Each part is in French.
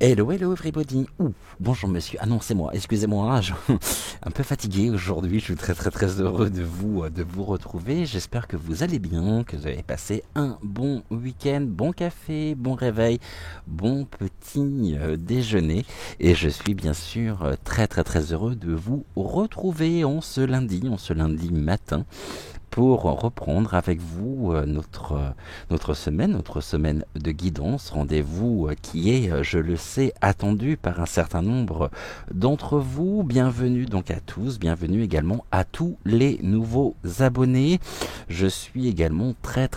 Hello, hello everybody. Ouh, bonjour monsieur. Ah non, c'est moi. Excusez-moi, un peu fatigué aujourd'hui. Je suis très heureux de vous retrouver. J'espère que vous allez bien, que vous avez passé un bon week-end, bon café, bon réveil, bon petit déjeuner. Et je suis bien sûr très heureux de vous retrouver en ce lundi matin, pour reprendre avec vous notre semaine de guidance, rendez-vous qui est, je le sais, attendu par un certain nombre d'entre vous. Bienvenue donc à tous, bienvenue également à tous les nouveaux abonnés. Je suis également très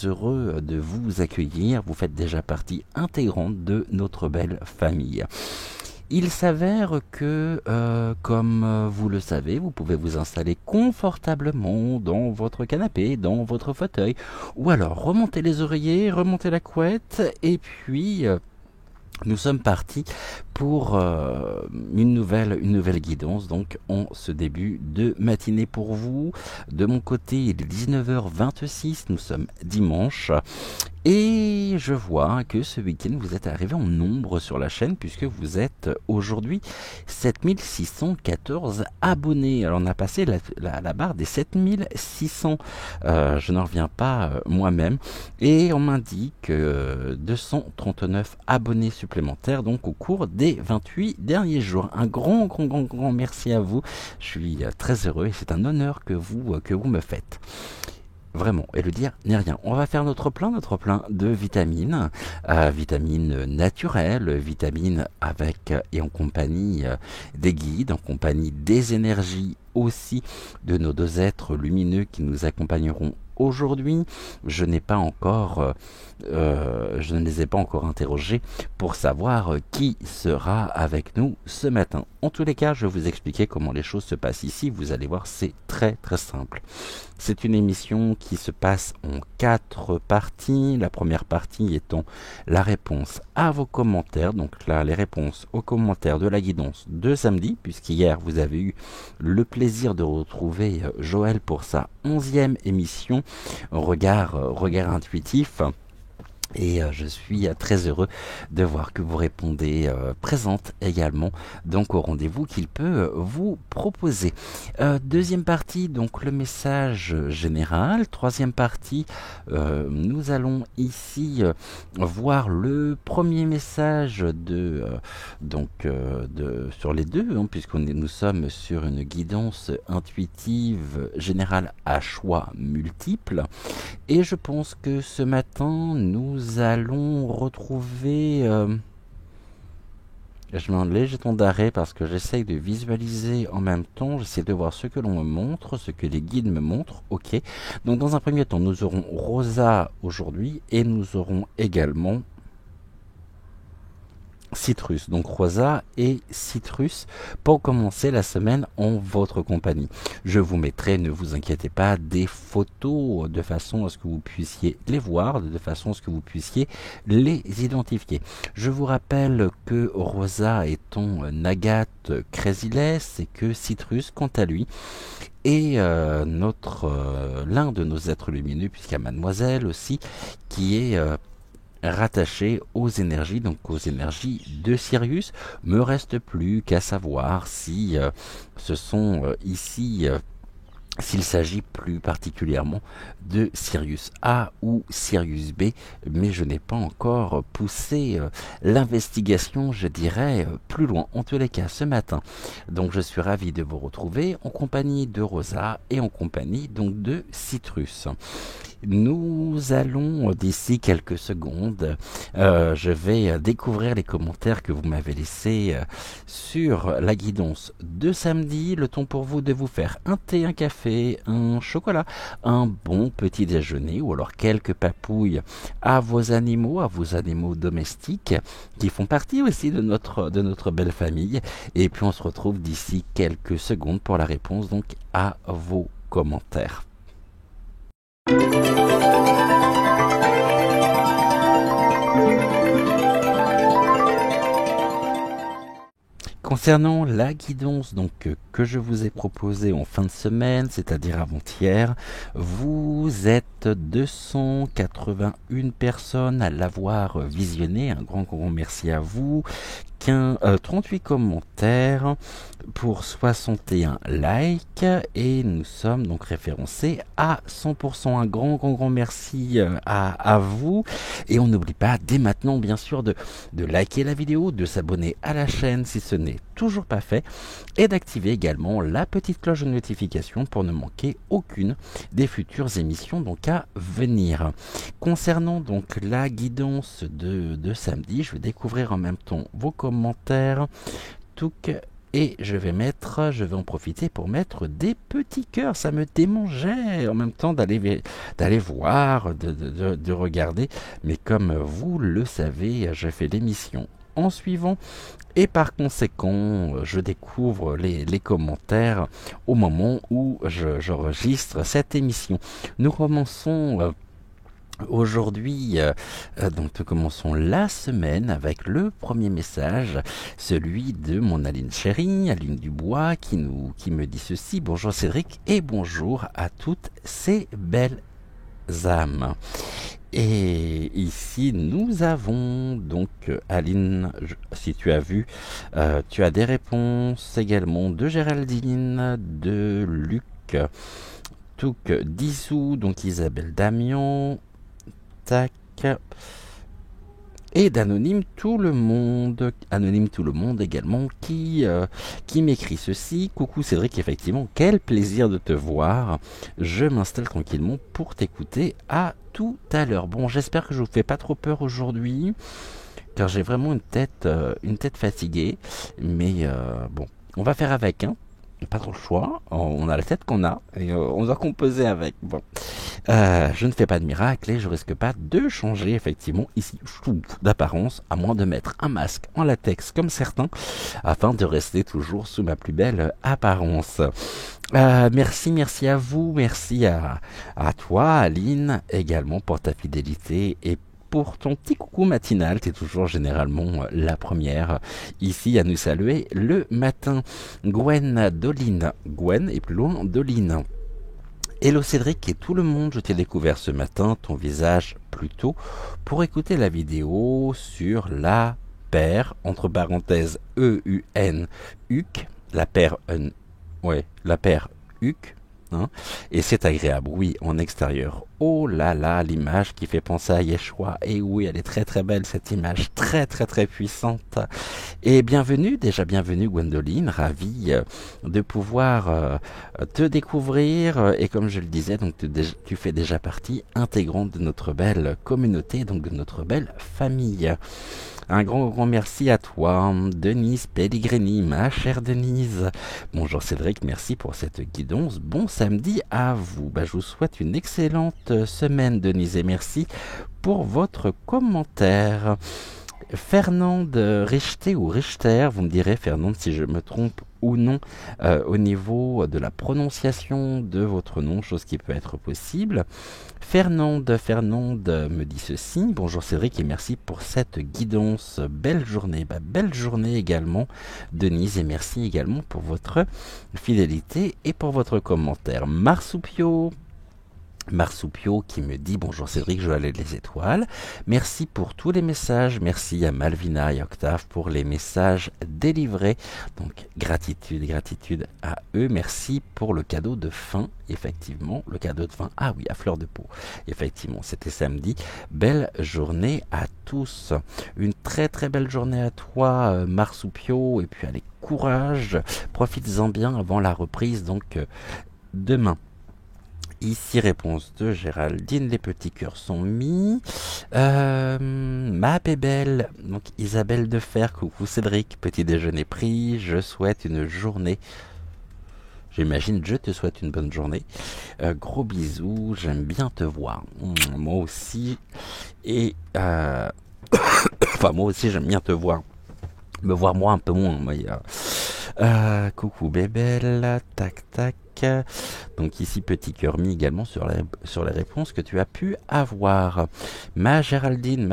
heureux de vous accueillir. Vous faites déjà partie intégrante de notre belle famille. Il s'avère que, comme vous le savez, vous pouvez vous installer confortablement dans votre canapé, dans votre fauteuil, ou alors remonter les oreillers, remonter la couette, et puis nous sommes partis pour une nouvelle guidance, donc en ce début de matinée pour vous. De mon côté, il est 19h26, nous sommes dimanche. Et je vois que ce week-end, vous êtes arrivé en nombre sur la chaîne, puisque vous êtes aujourd'hui 7614 abonnés. Alors on a passé la barre des 7600. Je n'en reviens pas moi-même. Et on m'indique 239 abonnés supplémentaires, donc au cours des 28 derniers jours. Un grand merci à vous. Je suis très heureux et c'est un honneur que vous me faites. Vraiment, et le dire n'est rien. On va faire notre plein de vitamines, vitamines naturelles, vitamines avec et en compagnie des guides, en compagnie des énergies aussi de nos deux êtres lumineux qui nous accompagneront aujourd'hui. Je ne les ai pas encore interrogés pour savoir qui sera avec nous ce matin. En tous les cas, je vais vous expliquer comment les choses se passent ici. Vous allez voir, c'est très simple. C'est une émission qui se passe en 4 parties. La première partie étant la réponse à vos commentaires. Donc là, les réponses aux commentaires de la guidance de samedi, puisqu'hier, vous avez eu le plaisir de retrouver Joël pour sa 11e émission Regard intuitif. Et je suis très heureux de voir que vous répondez présente également, donc au rendez-vous qu'il peut vous proposer. Deuxième partie, donc le message général. Troisième partie, nous allons ici voir le premier message sur les deux, hein, nous sommes sur une guidance intuitive générale à choix multiples. Et je pense que ce matin, nous allons retrouver... je mets les jetons d'arrêt parce que j'essaye de visualiser en même temps. J'essaie de voir ce que l'on me montre, ce que les guides me montrent. Ok. Donc dans un premier temps, nous aurons Rosa aujourd'hui et nous aurons également Citrus, donc Rosa et Citrus pour commencer la semaine en votre compagnie. Je vous mettrai, ne vous inquiétez pas, des photos de façon à ce que vous puissiez les voir, de façon à ce que vous puissiez les identifier. Je vous rappelle que Rosa est en Agathe Crazy-less et que Citrus, quant à lui, est l'un de nos êtres lumineux, puisqu'il y a Mademoiselle aussi, qui est rattaché aux énergies, donc aux énergies de Sirius. Me reste plus qu'à savoir si ce sont ici s'il s'agit plus particulièrement de Sirius A ou Sirius B, mais je n'ai pas encore poussé l'investigation, je dirais, plus loin. En tous les cas, ce matin, donc je suis ravi de vous retrouver en compagnie de Rosa et en compagnie donc de Citrus. Nous allons, d'ici quelques secondes, je vais découvrir les commentaires que vous m'avez laissés sur la guidance de samedi. Le temps pour vous de vous faire un thé, un café, un chocolat, un bon petit déjeuner ou alors quelques papouilles à vos animaux domestiques qui font partie aussi de notre belle famille. Et puis on se retrouve d'ici quelques secondes pour la réponse donc à vos commentaires. Concernant la guidance donc que je vous ai proposée en fin de semaine, c'est-à-dire avant-hier, vous êtes 281 personnes à l'avoir visionné. Un grand merci à vous. 38 commentaires pour 61 likes et nous sommes donc référencés à 100%. Un grand merci à vous, et on n'oublie pas dès maintenant bien sûr de liker la vidéo, de s'abonner à la chaîne si ce n'est toujours pas fait, et d'activer également la petite cloche de notification pour ne manquer aucune des futures émissions donc à venir. Concernant donc la guidance de samedi, je vais découvrir en même temps vos commentaires, et je vais en profiter pour mettre des petits cœurs. Ça me démangeait en même temps d'aller voir, de regarder, mais comme vous le savez, je fais l'émission en suivant, et par conséquent je découvre les commentaires au moment où j'enregistre cette émission. Nous commençons aujourd'hui, donc nous commençons la semaine avec le premier message, celui de mon Aline chérie, Aline Dubois, qui me dit ceci: bonjour Cédric et bonjour à toutes ces belles âmes. Et ici nous avons donc Aline, si tu as vu, tu as des réponses également de Géraldine, de Luc, Dissou, donc Isabelle Damian, tac, et d'Anonyme Tout le Monde également, qui m'écrit ceci: coucou Cédric, effectivement, quel plaisir de te voir, je m'installe tranquillement pour t'écouter, à tout à l'heure. Bon, j'espère que je vous fais pas trop peur aujourd'hui, car j'ai vraiment une tête fatiguée, mais bon, on va faire avec, hein. Pas trop le choix, on a la tête qu'on a et on doit composer avec. Bon, je ne fais pas de miracle et je risque pas de changer effectivement ici d'apparence, à moins de mettre un masque en latex comme certains, afin de rester toujours sous ma plus belle apparence. Merci à vous, merci à toi Aline également pour ta fidélité et pour ton petit coucou matinal. Tu es toujours généralement la première ici à nous saluer le matin. Gwen Doline, Gwen et plus loin Doline. Hello Cédric et tout le monde, je t'ai découvert ce matin, ton visage plutôt, pour écouter la vidéo sur la paire, entre parenthèses EUN, HUC, la paire HUC. Hein, et c'est agréable, oui, en extérieur. Oh là là, l'image qui fait penser à Yeshua. Et oui, elle est très belle, cette image, très puissante. Et bienvenue Gwendoline, ravie de pouvoir te découvrir. Et comme je le disais, donc tu fais déjà partie intégrante de notre belle communauté, donc de notre belle famille. Un grand merci à toi, Denise Pellegrini, ma chère Denise. Bonjour Cédric, merci pour cette guidance. Bon samedi à vous. Je vous souhaite une excellente semaine, Denise, et merci pour votre commentaire. Fernande Richter ou Richter, vous me direz Fernande si je me trompe ou non au niveau de la prononciation de votre nom, chose qui peut être possible. Fernande me dit ceci: bonjour Cédric et merci pour cette guidance, belle journée. Belle journée également Denise, et merci également pour votre fidélité et pour votre commentaire. Marsoupio Marsoupio qui me dit bonjour Cédric, Joël et les étoiles. Merci pour tous les messages. Merci à Malvina et Octave pour les messages délivrés. Donc gratitude à eux. Merci pour le cadeau de fin. Effectivement, le cadeau de fin. Ah oui, à fleur de peau. Effectivement, c'était samedi. Belle journée à tous. Une très très belle journée à toi, Marsoupio. Et puis allez, courage. Profites-en bien avant la reprise. Donc demain. Ici, réponse de Géraldine, les petits cœurs sont mis. Ma bébelle, donc Isabelle de Fer, coucou Cédric, petit déjeuner pris, je souhaite une journée. J'imagine, je te souhaite une bonne journée. Gros bisous, j'aime bien te voir. Moi aussi. Et enfin, moi aussi, j'aime bien te voir. Me voir moi un peu moins. Coucou bébelle, tac tac. Donc ici petit cœur mis également sur les réponses que tu as pu avoir. Ma Géraldine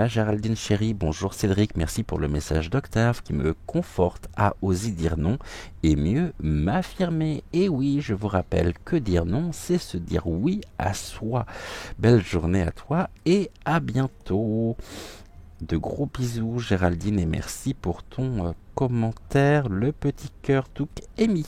chérie, bonjour Cédric, merci pour le message d'Octave qui me conforte à oser dire non et mieux m'affirmer. Et oui, je vous rappelle que dire non, c'est se dire oui à soi. Belle journée à toi et à bientôt. De gros bisous Géraldine et merci pour ton commentaire. Le petit cœur tout émis.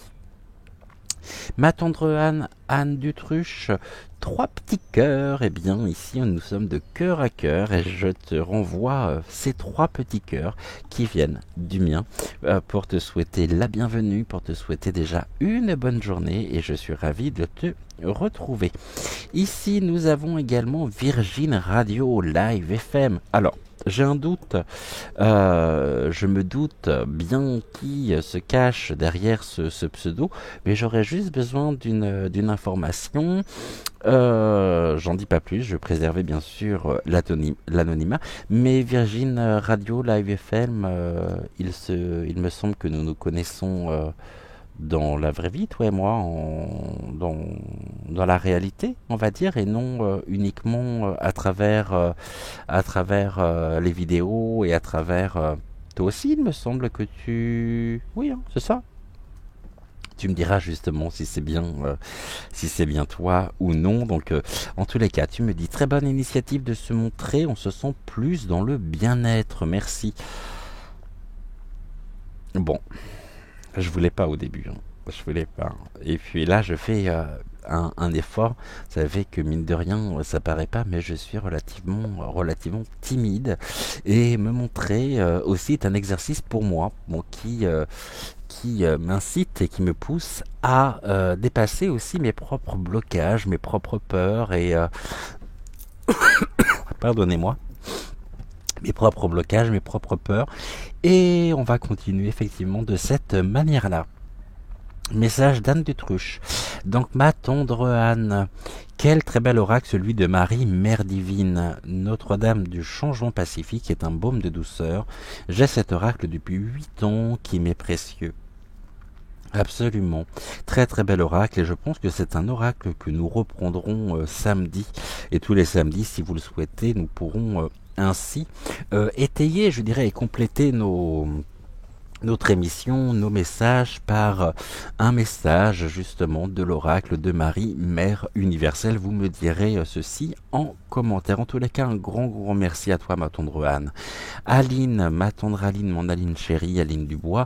Ma tendre Anne Dutruche, 3 petits cœurs. Eh bien, ici, nous sommes de cœur à cœur et je te renvoie ces 3 petits cœurs qui viennent du mien pour te souhaiter la bienvenue, pour te souhaiter déjà une bonne journée et je suis ravi de te retrouver. Ici, nous avons également Virgin Radio Live FM. Alors, j'ai un doute, je me doute bien qui se cache derrière ce pseudo, mais j'aurais juste besoin d'une information. J'en dis pas plus, je préservais bien sûr l'anonymat, mais Virgin Radio Live FM, il me semble que nous nous connaissons dans la vraie vie, toi et moi, dans la réalité, on va dire, et non uniquement à travers les vidéos et à travers... toi aussi, il me semble que tu... Oui, hein, c'est ça. Tu me diras justement si c'est bien toi ou non. Donc, en tous les cas, tu me dis très bonne initiative de se montrer. On se sent plus dans le bien-être. Merci. Bon. Je voulais pas au début, hein. Je voulais pas. Et puis là, je fais un effort. Vous savez que mine de rien, ça paraît pas, mais je suis relativement timide. Et me montrer aussi est un exercice pour moi, bon, qui m'incite et qui me pousse à dépasser aussi mes propres blocages, mes propres peurs et pardonnez-moi. Mes propres blocages, mes propres peurs. Et on va continuer effectivement de cette manière-là. Message d'Anne Dutruche. Donc ma tendre Anne, quel très bel oracle celui de Marie, Mère divine. Notre-Dame du changement pacifique est un baume de douceur. J'ai cet oracle depuis 8 ans qui m'est précieux. Absolument. Très très bel oracle et je pense que c'est un oracle que nous reprendrons samedi. Et tous les samedis, si vous le souhaitez, nous pourrons ainsi étayer, je dirais, et compléter notre émission, nos messages par un message justement de l'oracle de Marie, Mère universelle. Vous me direz ceci en commentaire. En tous les cas, un grand merci à toi, ma tendre Anne. Aline, ma tendre Aline, mon Aline chérie, Aline Dubois.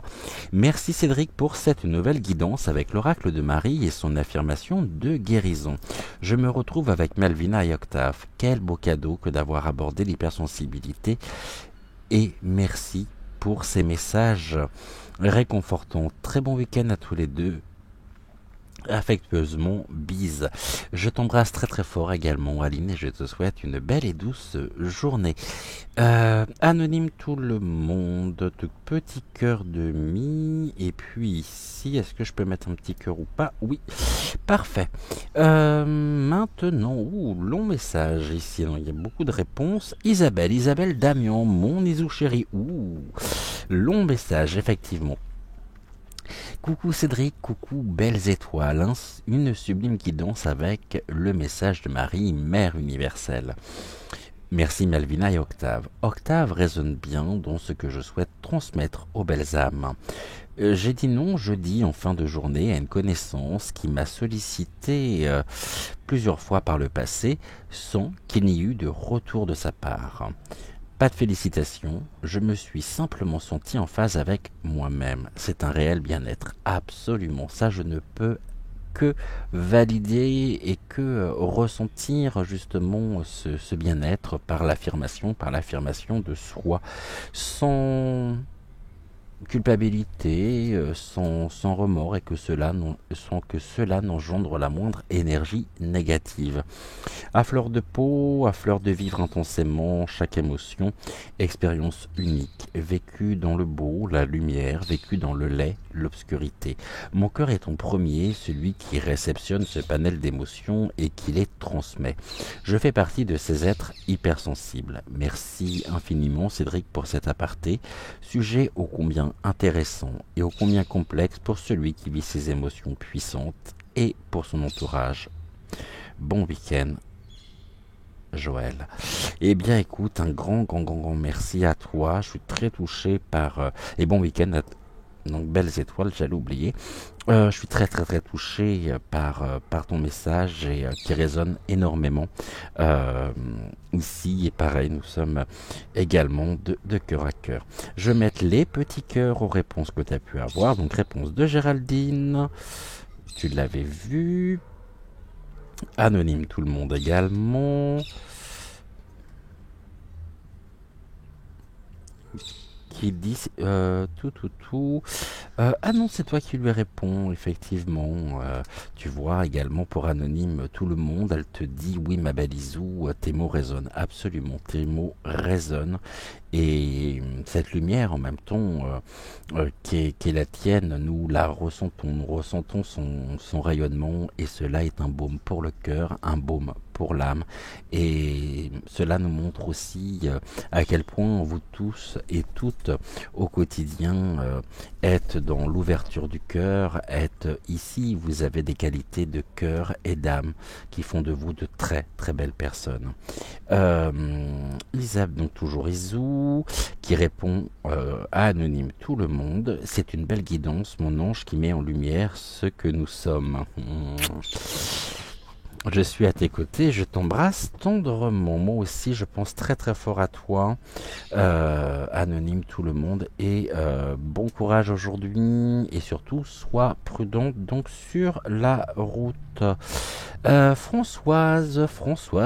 Merci Cédric pour cette nouvelle guidance avec l'oracle de Marie et son affirmation de guérison. Je me retrouve avec Malvina et Octave. Quel beau cadeau que d'avoir abordé l'hypersensibilité. Et merci pour ces messages réconfortants. Très bon week-end à tous les deux. Affectueusement, bise. Je t'embrasse très très fort également, Aline, et je te souhaite une belle et douce journée. Anonyme tout le monde, de petit cœur de mi, et puis ici, est-ce que je peux mettre un petit cœur ou pas? Oui, parfait. Maintenant, long message ici, il y a beaucoup de réponses. Isabelle Damian, mon Isou chéri, long message, effectivement. Coucou Cédric, coucou belles étoiles, hein, une sublime guidance avec le message de Marie, Mère universelle. Merci Malvina et Octave. Octave résonne bien dans ce que je souhaite transmettre aux belles âmes. J'ai dit non jeudi en fin de journée à une connaissance qui m'a sollicité plusieurs fois par le passé sans qu'il n'y eut de retour de sa part. Pas de félicitations, je me suis simplement senti en phase avec moi-même. C'est un réel bien-être, absolument. Ça, je ne peux que valider et que ressentir justement ce bien-être par l'affirmation de soi, sans culpabilité, sans remords et sans que cela n'engendre la moindre énergie négative. À fleur de peau, à fleur de vivre intensément chaque émotion, expérience unique, vécue dans le beau, la lumière, vécue dans le laid, l'obscurité. Mon cœur est en premier, celui qui réceptionne ce panel d'émotions et qui les transmet. Je fais partie de ces êtres hypersensibles. Merci infiniment Cédric pour cet aparté, sujet ô combien intéressant et ô combien complexe pour celui qui vit ces émotions puissantes et pour son entourage. Bon week-end, Joël. Eh bien, écoute, un grand merci à toi. Je suis très touché par... et bon week-end, donc belles étoiles, j'allais oublier. Je suis très touché par ton message et qui résonne énormément ici. Et pareil, nous sommes également de cœur à cœur. Je vais mettre les petits cœurs aux réponses que tu as pu avoir. Donc, réponse de Géraldine. Tu l'avais vu. Anonyme tout le monde également. Qui dit tout. Ah non, c'est toi qui lui réponds, effectivement. Tu vois également pour Anonyme tout le monde, elle te dit oui ma belle Isou, tes mots résonnent, absolument, tes mots résonnent. Et cette lumière en même temps qui est la tienne, nous la ressentons, nous ressentons son rayonnement et cela est un baume pour le cœur, un baume pour l'âme. Et cela nous montre aussi à quel point vous tous et toutes au quotidien êtes dans l'ouverture du cœur, êtes ici, vous avez des qualités de cœur et d'âme qui font de vous de très belles personnes. Isab, donc toujours Isou, qui répond à Anonyme tout le monde. C'est une belle guidance, mon ange, qui met en lumière ce que nous sommes. Je suis à tes côtés, je t'embrasse tendrement. Moi aussi, je pense très fort à toi, Anonyme tout le monde, et bon courage aujourd'hui, et surtout, sois prudente donc sur la route. Françoise,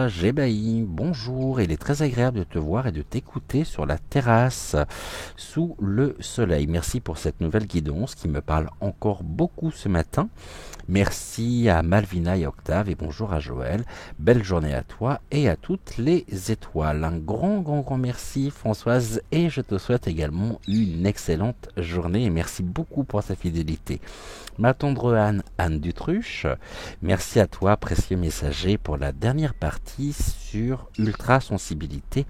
j'ébahis, bonjour, il est très agréable de te voir et de t'écouter sur la terrasse, sous le soleil. Merci pour cette nouvelle guidance qui me parle encore beaucoup ce matin. Merci à Malvina et Octave et bonjour à Joël. Belle journée à toi et à toutes les étoiles. Un grand merci Françoise et je te souhaite également une excellente journée et merci beaucoup pour sa fidélité. Ma tendre Anne Dutruche, merci à toi précieux messager pour la dernière partie sur ultrasensibilité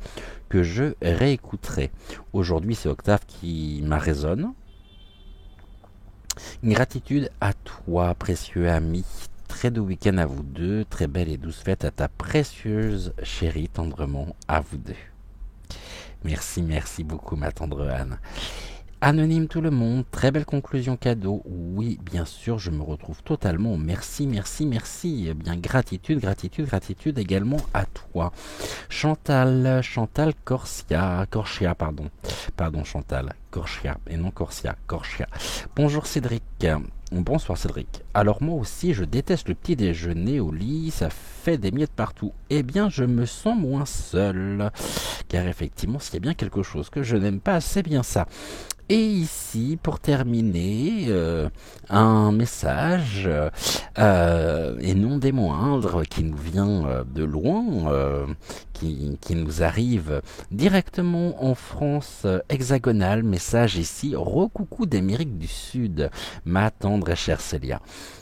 que je réécouterai. Aujourd'hui c'est Octave qui m'a résonne. Gratitude à toi, précieux ami. Très doux week-end à vous deux. Très belle et douce fête à ta précieuse chérie, tendrement à vous deux. Merci beaucoup, ma tendre Anne. Anonyme tout le monde, très belle conclusion cadeau. Oui, bien sûr, je me retrouve totalement. Merci. Eh bien, gratitude également à toi. Chantal Corsia, pardon Chantal, Corsia, et non Corsia. Bonjour Cédric. Bonsoir Cédric. Alors moi aussi, je déteste le petit déjeuner au lit, ça fait des miettes partout. Eh bien, je me sens moins seul. Car effectivement, s'il y a bien quelque chose que je n'aime pas, c'est bien ça. Et ici, pour terminer, un message, et non des moindres, qui nous vient de loin, qui nous arrive directement en France hexagonale. Message ici, recoucou d'Amérique du Sud, ma tendre et chère Célia.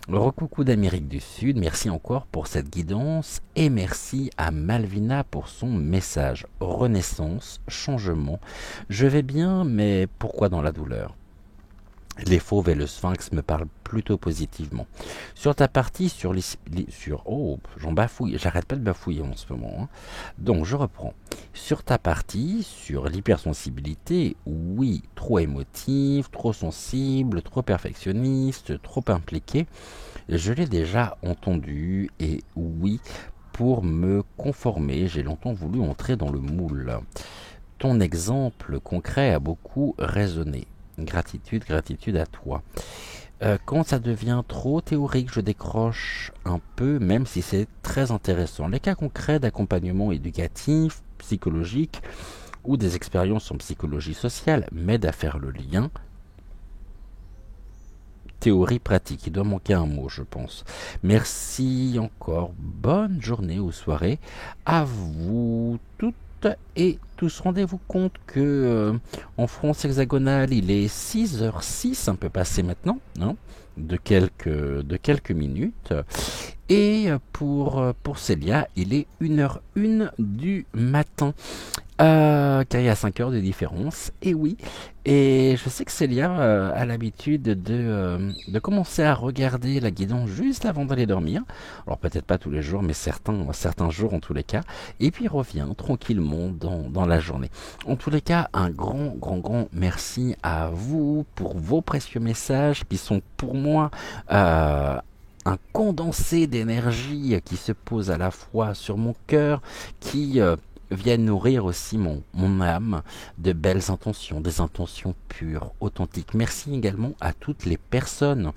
Recoucou d'Amérique du Sud, merci encore pour cette guidance et merci à Malvina pour son message. Renaissance, changement, je vais bien, mais pourquoi dans la douleur ? Les fauves et le sphinx me parlent plutôt positivement. Sur ta partie, oh, j'en bafouille, j'arrête pas de bafouiller en ce moment. Hein. Donc, je reprends. Sur ta partie, sur l'hypersensibilité, oui, trop émotive, trop sensible, trop perfectionniste, trop impliqué, je l'ai déjà entendu et oui, pour me conformer, j'ai longtemps voulu entrer dans le moule. Ton exemple concret a beaucoup résonné. Gratitude, gratitude à toi. Quand ça devient trop théorique, je décroche un peu, même si c'est très intéressant. Les cas concrets d'accompagnement éducatif, psychologique ou des expériences en psychologie sociale m'aident à faire le lien. Théorie pratique, il doit manquer un mot, je pense. Merci encore, bonne journée ou soirée à vous toutes et tous. Rendez-vous compte que en France hexagonale, il est 6h06, un peu passé maintenant, hein, de quelques minutes. Et pour Célia, il est 1h01 du matin. Car il y a 5 heures de différence, et oui. Et je sais que Célia a l'habitude de commencer à regarder la guidance juste avant d'aller dormir. Alors peut-être pas tous les jours, mais certains jours en tous les cas. Et puis revient tranquillement dans la journée. En tous les cas, un grand merci à vous pour vos précieux messages qui sont pour moi un condensé d'énergie qui se pose à la fois sur mon cœur, qui viennent nourrir aussi mon âme de belles intentions, des intentions pures, authentiques. Merci également à toutes les personnes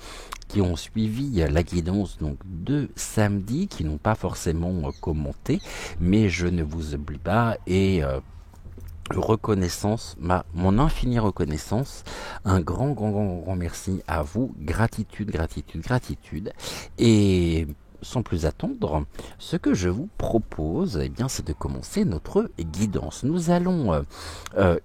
qui ont suivi la guidance donc de samedi, qui n'ont pas forcément commenté, mais je ne vous oublie pas et reconnaissance, mon infinie reconnaissance, un grand merci à vous, gratitude, et sans plus attendre, ce que je vous propose, eh bien, c'est de commencer notre guidance. Nous allons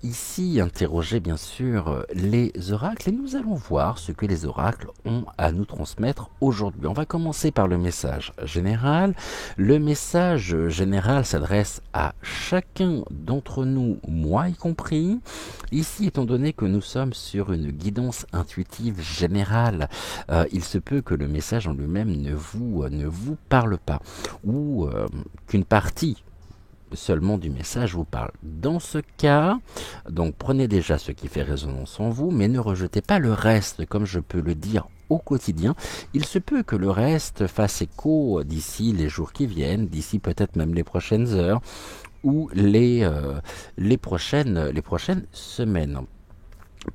ici interroger, bien sûr, les oracles et nous allons voir ce que les oracles ont à nous transmettre aujourd'hui. On va commencer par le message général. Le message général s'adresse à chacun d'entre nous, moi y compris. Ici, étant donné que nous sommes sur une guidance intuitive générale, il se peut que le message en lui-même ne vous parle pas, ou qu'une partie seulement du message vous parle. Dans ce cas, donc prenez déjà ce qui fait résonance en vous, mais ne rejetez pas le reste, comme je peux le dire au quotidien. Il se peut que le reste fasse écho d'ici les jours qui viennent, d'ici peut-être même les prochaines heures, ou les prochaines semaines.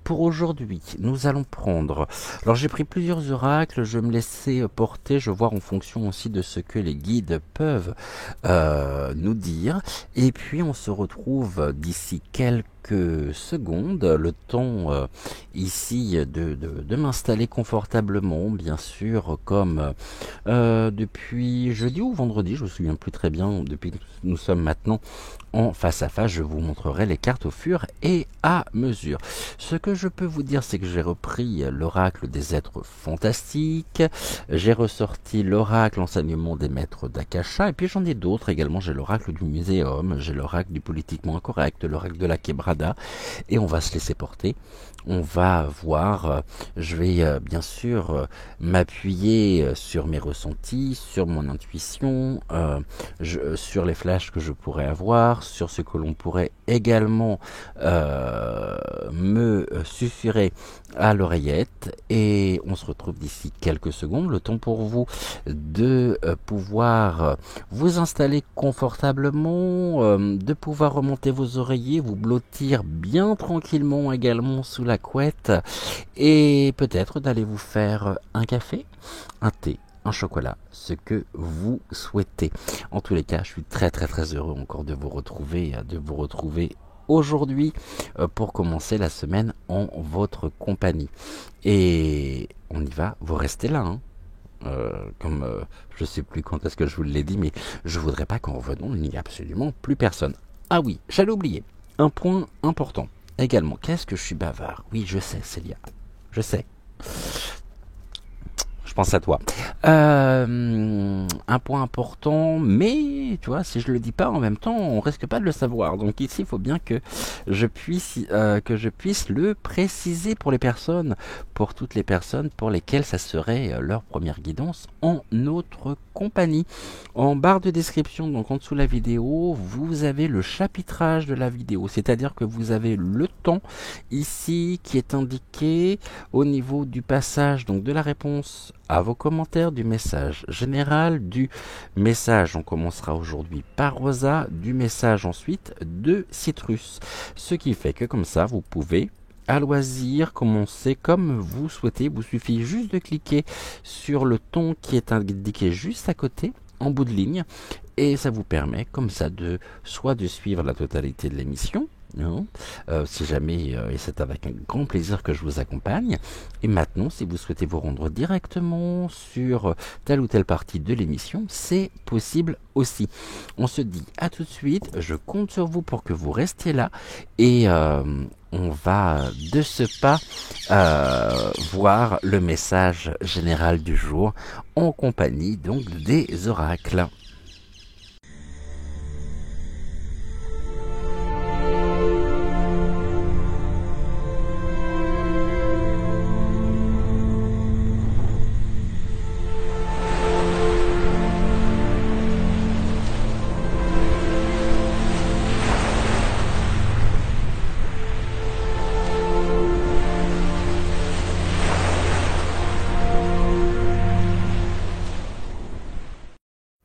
Pour aujourd'hui, nous allons prendre... Alors j'ai pris plusieurs oracles, je vais me laisser porter, je vais voir en fonction aussi de ce que les guides peuvent nous dire. Et puis on se retrouve d'ici quelques secondes, le temps ici de m'installer confortablement, bien sûr, comme depuis jeudi ou vendredi, je me souviens plus très bien, depuis que nous sommes maintenant en face à face, je vous montrerai les cartes au fur et à mesure. Ce que je peux vous dire, c'est que j'ai repris l'oracle des êtres fantastiques, j'ai ressorti l'oracle enseignement des maîtres d'Akasha, et puis j'en ai d'autres également. J'ai l'oracle du muséum, j'ai l'oracle du politiquement incorrect, l'oracle de la quebrada, et on va se laisser porter. On va voir, je vais bien sûr m'appuyer sur mes ressentis, sur mon intuition, sur les flashs que je pourrais avoir, sur ce que l'on pourrait également me susurrer à l'oreillette, et on se retrouve d'ici quelques secondes, le temps pour vous de pouvoir vous installer confortablement, de pouvoir remonter vos oreillers, vous blottir bien tranquillement également sous la couette, et peut-être d'aller vous faire un café, un thé, un chocolat, ce que vous souhaitez. En tous les cas, je suis très heureux encore de vous retrouver aujourd'hui pour commencer la semaine en votre compagnie. Et on y va, vous restez là, hein. Je sais plus quand est-ce que je vous l'ai dit, mais je voudrais pas qu'en revenant, il n'y ait absolument plus personne. Ah oui, j'allais oublier, un point important également. Qu'est-ce que je suis bavard? Oui, je sais, Célia, je sais. je pense à toi. Un point important, mais tu vois, si je le dis pas en même temps, on risque pas de le savoir. Donc ici, il faut bien que je puisse le préciser pour les personnes, pour toutes les personnes pour lesquelles ça serait leur première guidance en notre compagnie. En barre de description, donc en dessous de la vidéo, vous avez le chapitrage de la vidéo, c'est-à-dire que vous avez le temps ici qui est indiqué au niveau du passage donc de la réponse à vos commentaires, du message général, du message, on commencera aujourd'hui par Rosa, du message ensuite de Citrus. Ce qui fait que comme ça, vous pouvez à loisir commencer comme vous souhaitez. Il vous suffit juste de cliquer sur le ton qui est indiqué juste à côté, en bout de ligne, et ça vous permet comme ça de soit de suivre la totalité de l'émission, si jamais, et c'est avec un grand plaisir que je vous accompagne. Et maintenant, si vous souhaitez vous rendre directement sur telle ou telle partie de l'émission, c'est possible aussi. On se dit à tout de suite, je compte sur vous pour que vous restiez là, et on va de ce pas voir le message général du jour en compagnie donc des oracles.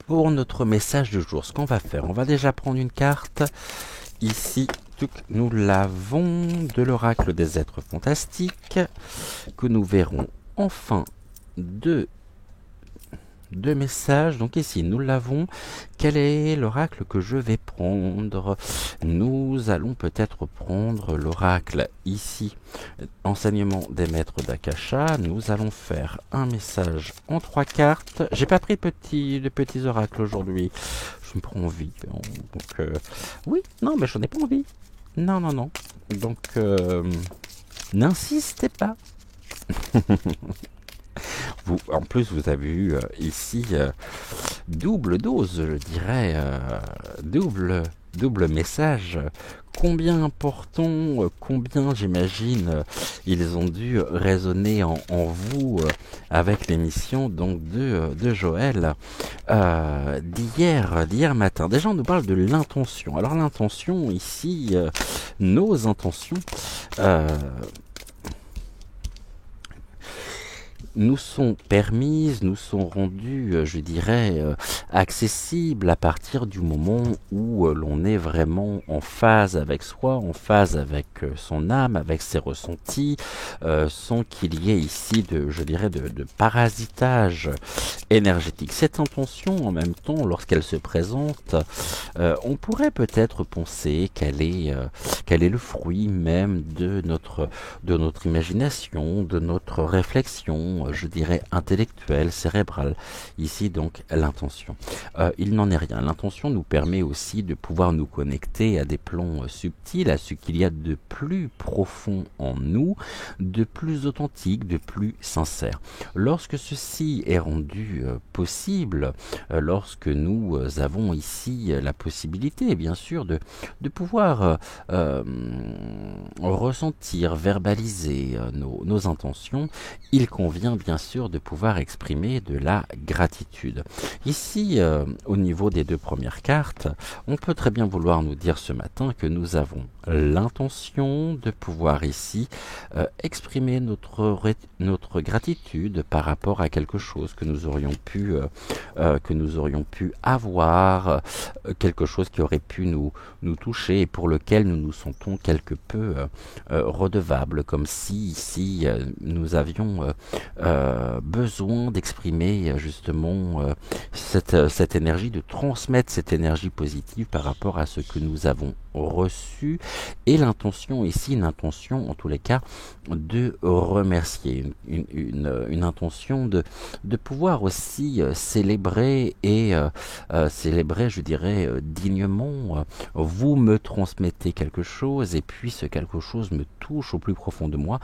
Pour notre message du jour, ce qu'on va faire, on va déjà prendre une carte. Ici, nous l'avons de l'oracle des êtres fantastiques, que nous verrons enfin deux messages. Donc ici, nous l'avons. Quel est l'oracle que je vais prendre? Nous allons peut-être prendre l'oracle ici, enseignement des maîtres d'Akasha. Nous allons faire un message en 3 cartes. J'ai pas pris de petits oracles aujourd'hui. Je me prends envie. Donc, oui, non, mais j'en ai pas envie. Non. Donc, n'insistez pas. En plus, vous avez eu ici double dose, je dirais, double message. Combien important, combien j'imagine ils ont dû résonner en vous avec l'émission donc de Joël d'hier matin. Déjà on nous parle de l'intention. Alors l'intention ici, nos intentions nous sont permises, nous sont rendues, je dirais, accessibles à partir du moment où l'on est vraiment en phase avec soi, en phase avec son âme, avec ses ressentis, sans qu'il y ait ici de parasitage énergétique. Cette intention, en même temps, lorsqu'elle se présente, on pourrait peut-être penser qu'elle est le fruit même de notre imagination, de notre réflexion, je dirais intellectuelle, cérébrale. Ici donc l'intention. Il n'en est rien. L'intention nous permet aussi de pouvoir nous connecter à des plans subtils, à ce qu'il y a de plus profond en nous, de plus authentique, de plus sincère. Lorsque ceci est rendu possible, lorsque nous avons ici la possibilité, bien sûr, de pouvoir ressentir, verbaliser nos intentions, il convient bien sûr de pouvoir exprimer de la gratitude. Ici, au niveau des 2 premières cartes, on peut très bien vouloir nous dire ce matin que nous avons l'intention de pouvoir ici exprimer notre gratitude par rapport à quelque chose que nous aurions pu avoir, quelque chose qui aurait pu nous toucher et pour lequel nous nous sentons quelque peu redevables, comme si ici nous avions besoin d'exprimer justement cette énergie, de transmettre cette énergie positive par rapport à ce que nous avons reçu, et l'intention ici, une intention en tous les cas de remercier, une intention de pouvoir aussi célébrer et célébrer, je dirais, dignement. Vous me transmettez quelque chose et puis ce quelque chose me touche au plus profond de moi.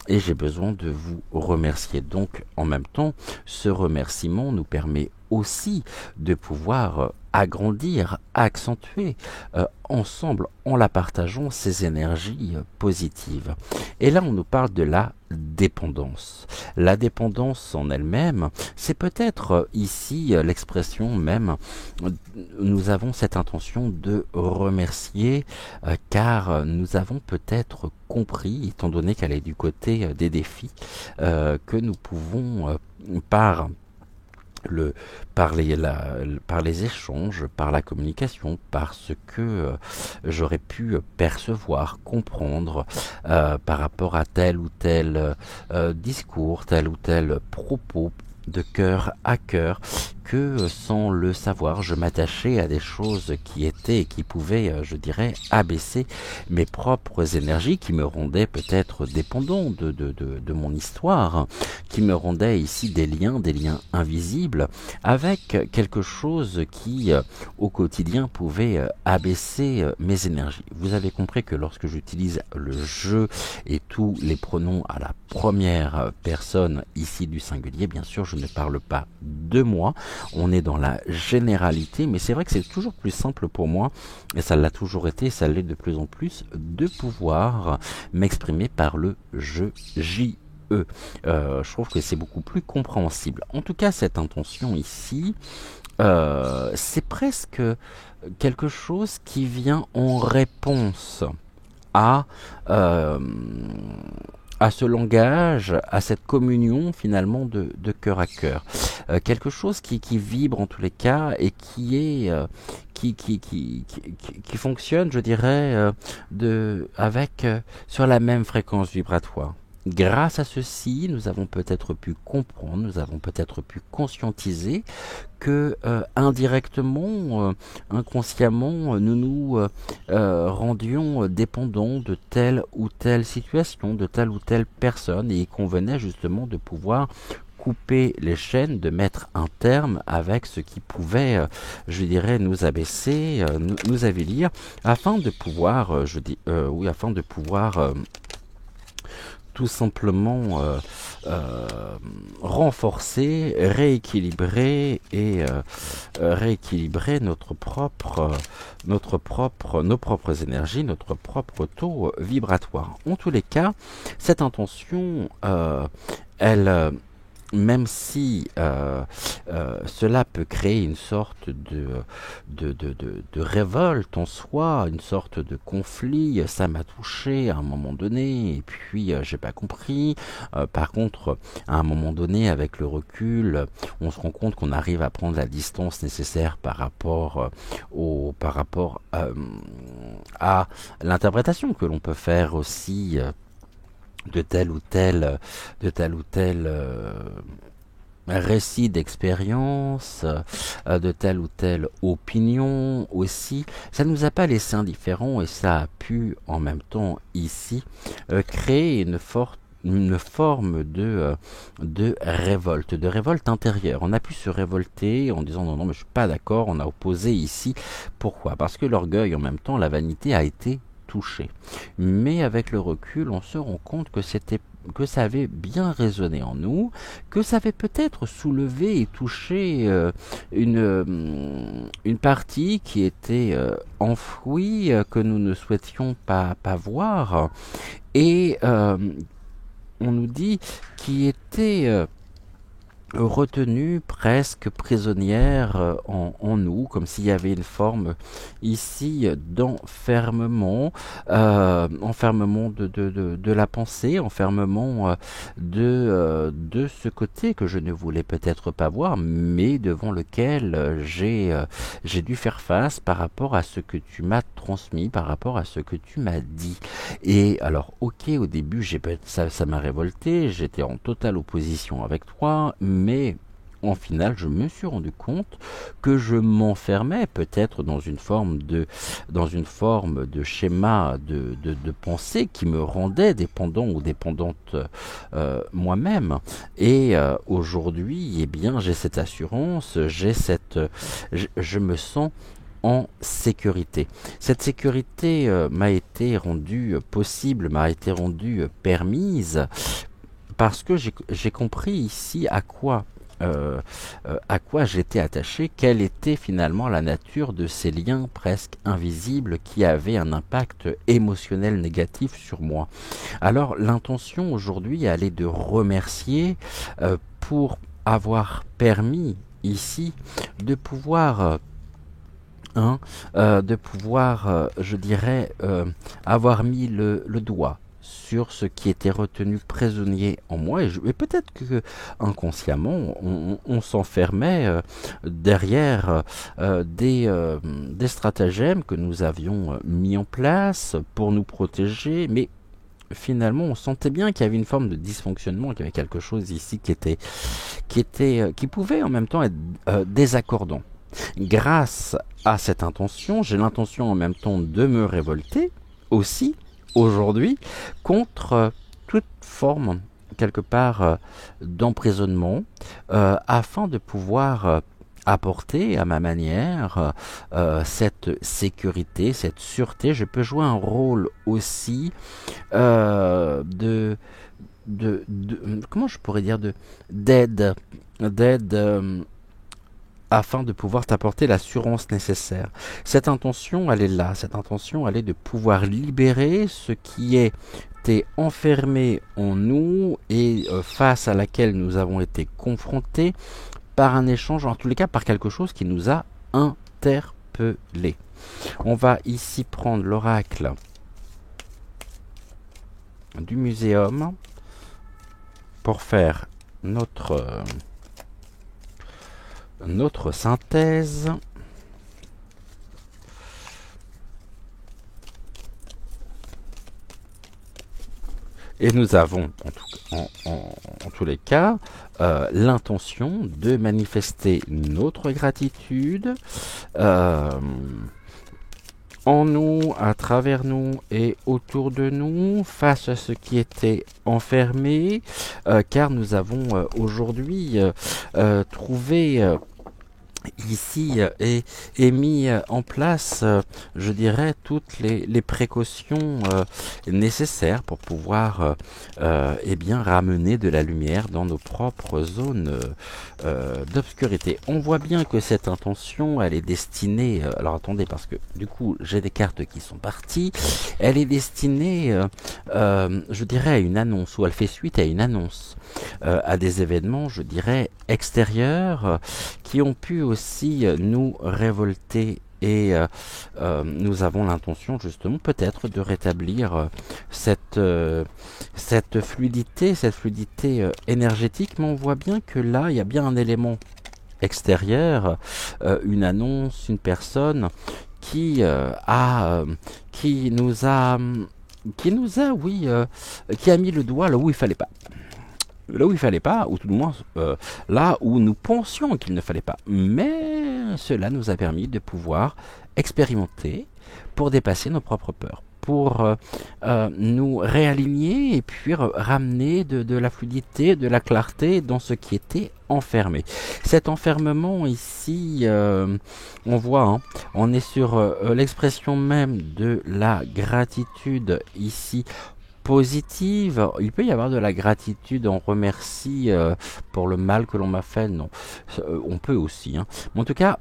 et j'ai besoin de vous remercier. Donc en même temps, ce remerciement nous permet aussi de pouvoir agrandir, accentuer ensemble, en la partageant, ces énergies positives. Et là, on nous parle de la dépendance. La dépendance en elle-même, c'est peut-être ici l'expression même, nous avons cette intention de remercier car nous avons peut-être compris, étant donné qu'elle est du côté des défis, que nous pouvons par le, par les échanges, par la communication, par ce que j'aurais pu percevoir, comprendre par rapport à tel ou tel discours, tel ou tel propos de cœur à cœur, que sans le savoir, je m'attachais à des choses qui étaient et qui pouvaient, je dirais, abaisser mes propres énergies, qui me rendaient peut-être dépendant de mon histoire, qui me rendaient ici des liens invisibles, avec quelque chose qui, au quotidien, pouvait abaisser mes énergies. Vous avez compris que lorsque j'utilise le je et tous les pronoms à la première personne ici du singulier, bien sûr, je ne parle pas de moi, on est dans la généralité, mais c'est vrai que c'est toujours plus simple pour moi, et ça l'a toujours été, ça l'est de plus en plus, de pouvoir m'exprimer par le je, j'y, je trouve que c'est beaucoup plus compréhensible. En tout cas, cette intention ici, c'est presque quelque chose qui vient en réponse à, euh, à ce langage, à cette communion finalement de cœur à cœur. Quelque chose qui vibre en tous les cas et qui est qui fonctionne, je dirais, sur la même fréquence vibratoire. Grâce à ceci, nous avons peut-être pu comprendre, nous avons peut-être pu conscientiser que indirectement, inconsciemment, nous nous rendions dépendants de telle ou telle situation, de telle ou telle personne, et il convenait justement de pouvoir couper les chaînes, de mettre un terme avec ce qui pouvait, je dirais, nous abaisser, nous avilir, afin de pouvoir, afin de pouvoir tout simplement renforcer, rééquilibrer et rééquilibrer nos propres énergies, notre propre taux vibratoire. En tous les cas, cette intention, elle même si cela peut créer une sorte de révolte en soi, une sorte de conflit, ça m'a touché à un moment donné, et puis j'ai pas compris. Par contre, à un moment donné, avec le recul, on se rend compte qu'on arrive à prendre la distance nécessaire par rapport à l'interprétation que l'on peut faire aussi de tel ou tel récit d'expérience, de telle ou telle opinion aussi. Ça ne nous a pas laissé indifférents et ça a pu en même temps ici créer une forme de révolte intérieure. On a pu se révolter en disant non, mais je suis pas d'accord, on a opposé ici. Pourquoi? Parce que l'orgueil, en même temps, la vanité a été touché. Mais avec le recul, on se rend compte que ça avait bien résonné en nous, que ça avait peut-être soulevé et touché une partie qui était enfouie, que nous ne souhaitions pas voir, et on nous dit qui était retenue, presque prisonnière en nous, comme s'il y avait une forme ici d'enfermement, enfermement de la pensée, enfermement de ce côté que je ne voulais peut-être pas voir, mais devant lequel j'ai dû faire face par rapport à ce que tu m'as transmis, par rapport à ce que tu m'as dit. Et alors, ok, au début, ça m'a révolté, j'étais en totale opposition avec toi, mais en final, je me suis rendu compte que je m'enfermais peut-être dans une forme de schéma de pensée qui me rendait dépendant ou dépendante moi-même. Et aujourd'hui, eh bien, j'ai cette assurance, je me sens en sécurité. Cette sécurité m'a été rendue possible, m'a été rendue permise parce que j'ai compris ici à quoi j'étais attaché, quelle était finalement la nature de ces liens presque invisibles qui avaient un impact émotionnel négatif sur moi. Alors l'intention aujourd'hui, elle est de remercier pour avoir permis ici de pouvoir je dirais, avoir mis le doigt sur ce qui était retenu prisonnier en moi et peut-être que inconsciemment on s'enfermait derrière des stratagèmes que nous avions mis en place pour nous protéger, mais finalement on sentait bien qu'il y avait une forme de dysfonctionnement, qu'il y avait quelque chose ici qui pouvait en même temps être désaccordant. Grâce à cette intention, j'ai l'intention en même temps de me révolter aussi aujourd'hui contre toute forme quelque part d'emprisonnement afin de pouvoir apporter à ma manière cette sécurité, cette sûreté. Je peux jouer un rôle aussi comment je pourrais dire, d'aide afin de pouvoir t'apporter l'assurance nécessaire. Cette intention, elle est là. Cette intention, elle est de pouvoir libérer ce qui était enfermé en nous et face à laquelle nous avons été confrontés par un échange, en tous les cas par quelque chose qui nous a interpellés. On va ici prendre l'oracle du muséum pour faire notre synthèse. Et nous avons en tous les cas l'intention de manifester notre gratitude en nous, à travers nous et autour de nous, face à ce qui était enfermé, car nous avons aujourd'hui trouvé ici et mis en place, je dirais, toutes les précautions nécessaires pour pouvoir bien ramener de la lumière dans nos propres zones d'obscurité. On voit bien que cette intention, elle est destinée, alors attendez, parce que du coup j'ai des cartes qui sont parties, elle est destinée, je dirais, à une annonce, ou elle fait suite à une annonce, à des événements, je dirais, extérieurs, qui ont pu aussi nous révolter et nous avons l'intention justement peut-être de rétablir cette fluidité énergétique, mais on voit bien que là il y a bien un élément extérieur, une annonce, une personne qui nous a mis le doigt là où il fallait pas. Là où il fallait pas, ou tout du moins là où nous pensions qu'il ne fallait pas. Mais cela nous a permis de pouvoir expérimenter pour dépasser nos propres peurs, pour nous réaligner et puis ramener de la fluidité, de la clarté dans ce qui était enfermé. Cet enfermement ici, on voit, on est sur l'expression même de la gratitude ici, positive. Il peut y avoir de la gratitude, on remercie pour le mal que l'on m'a fait, non, on peut aussi, mais en tout cas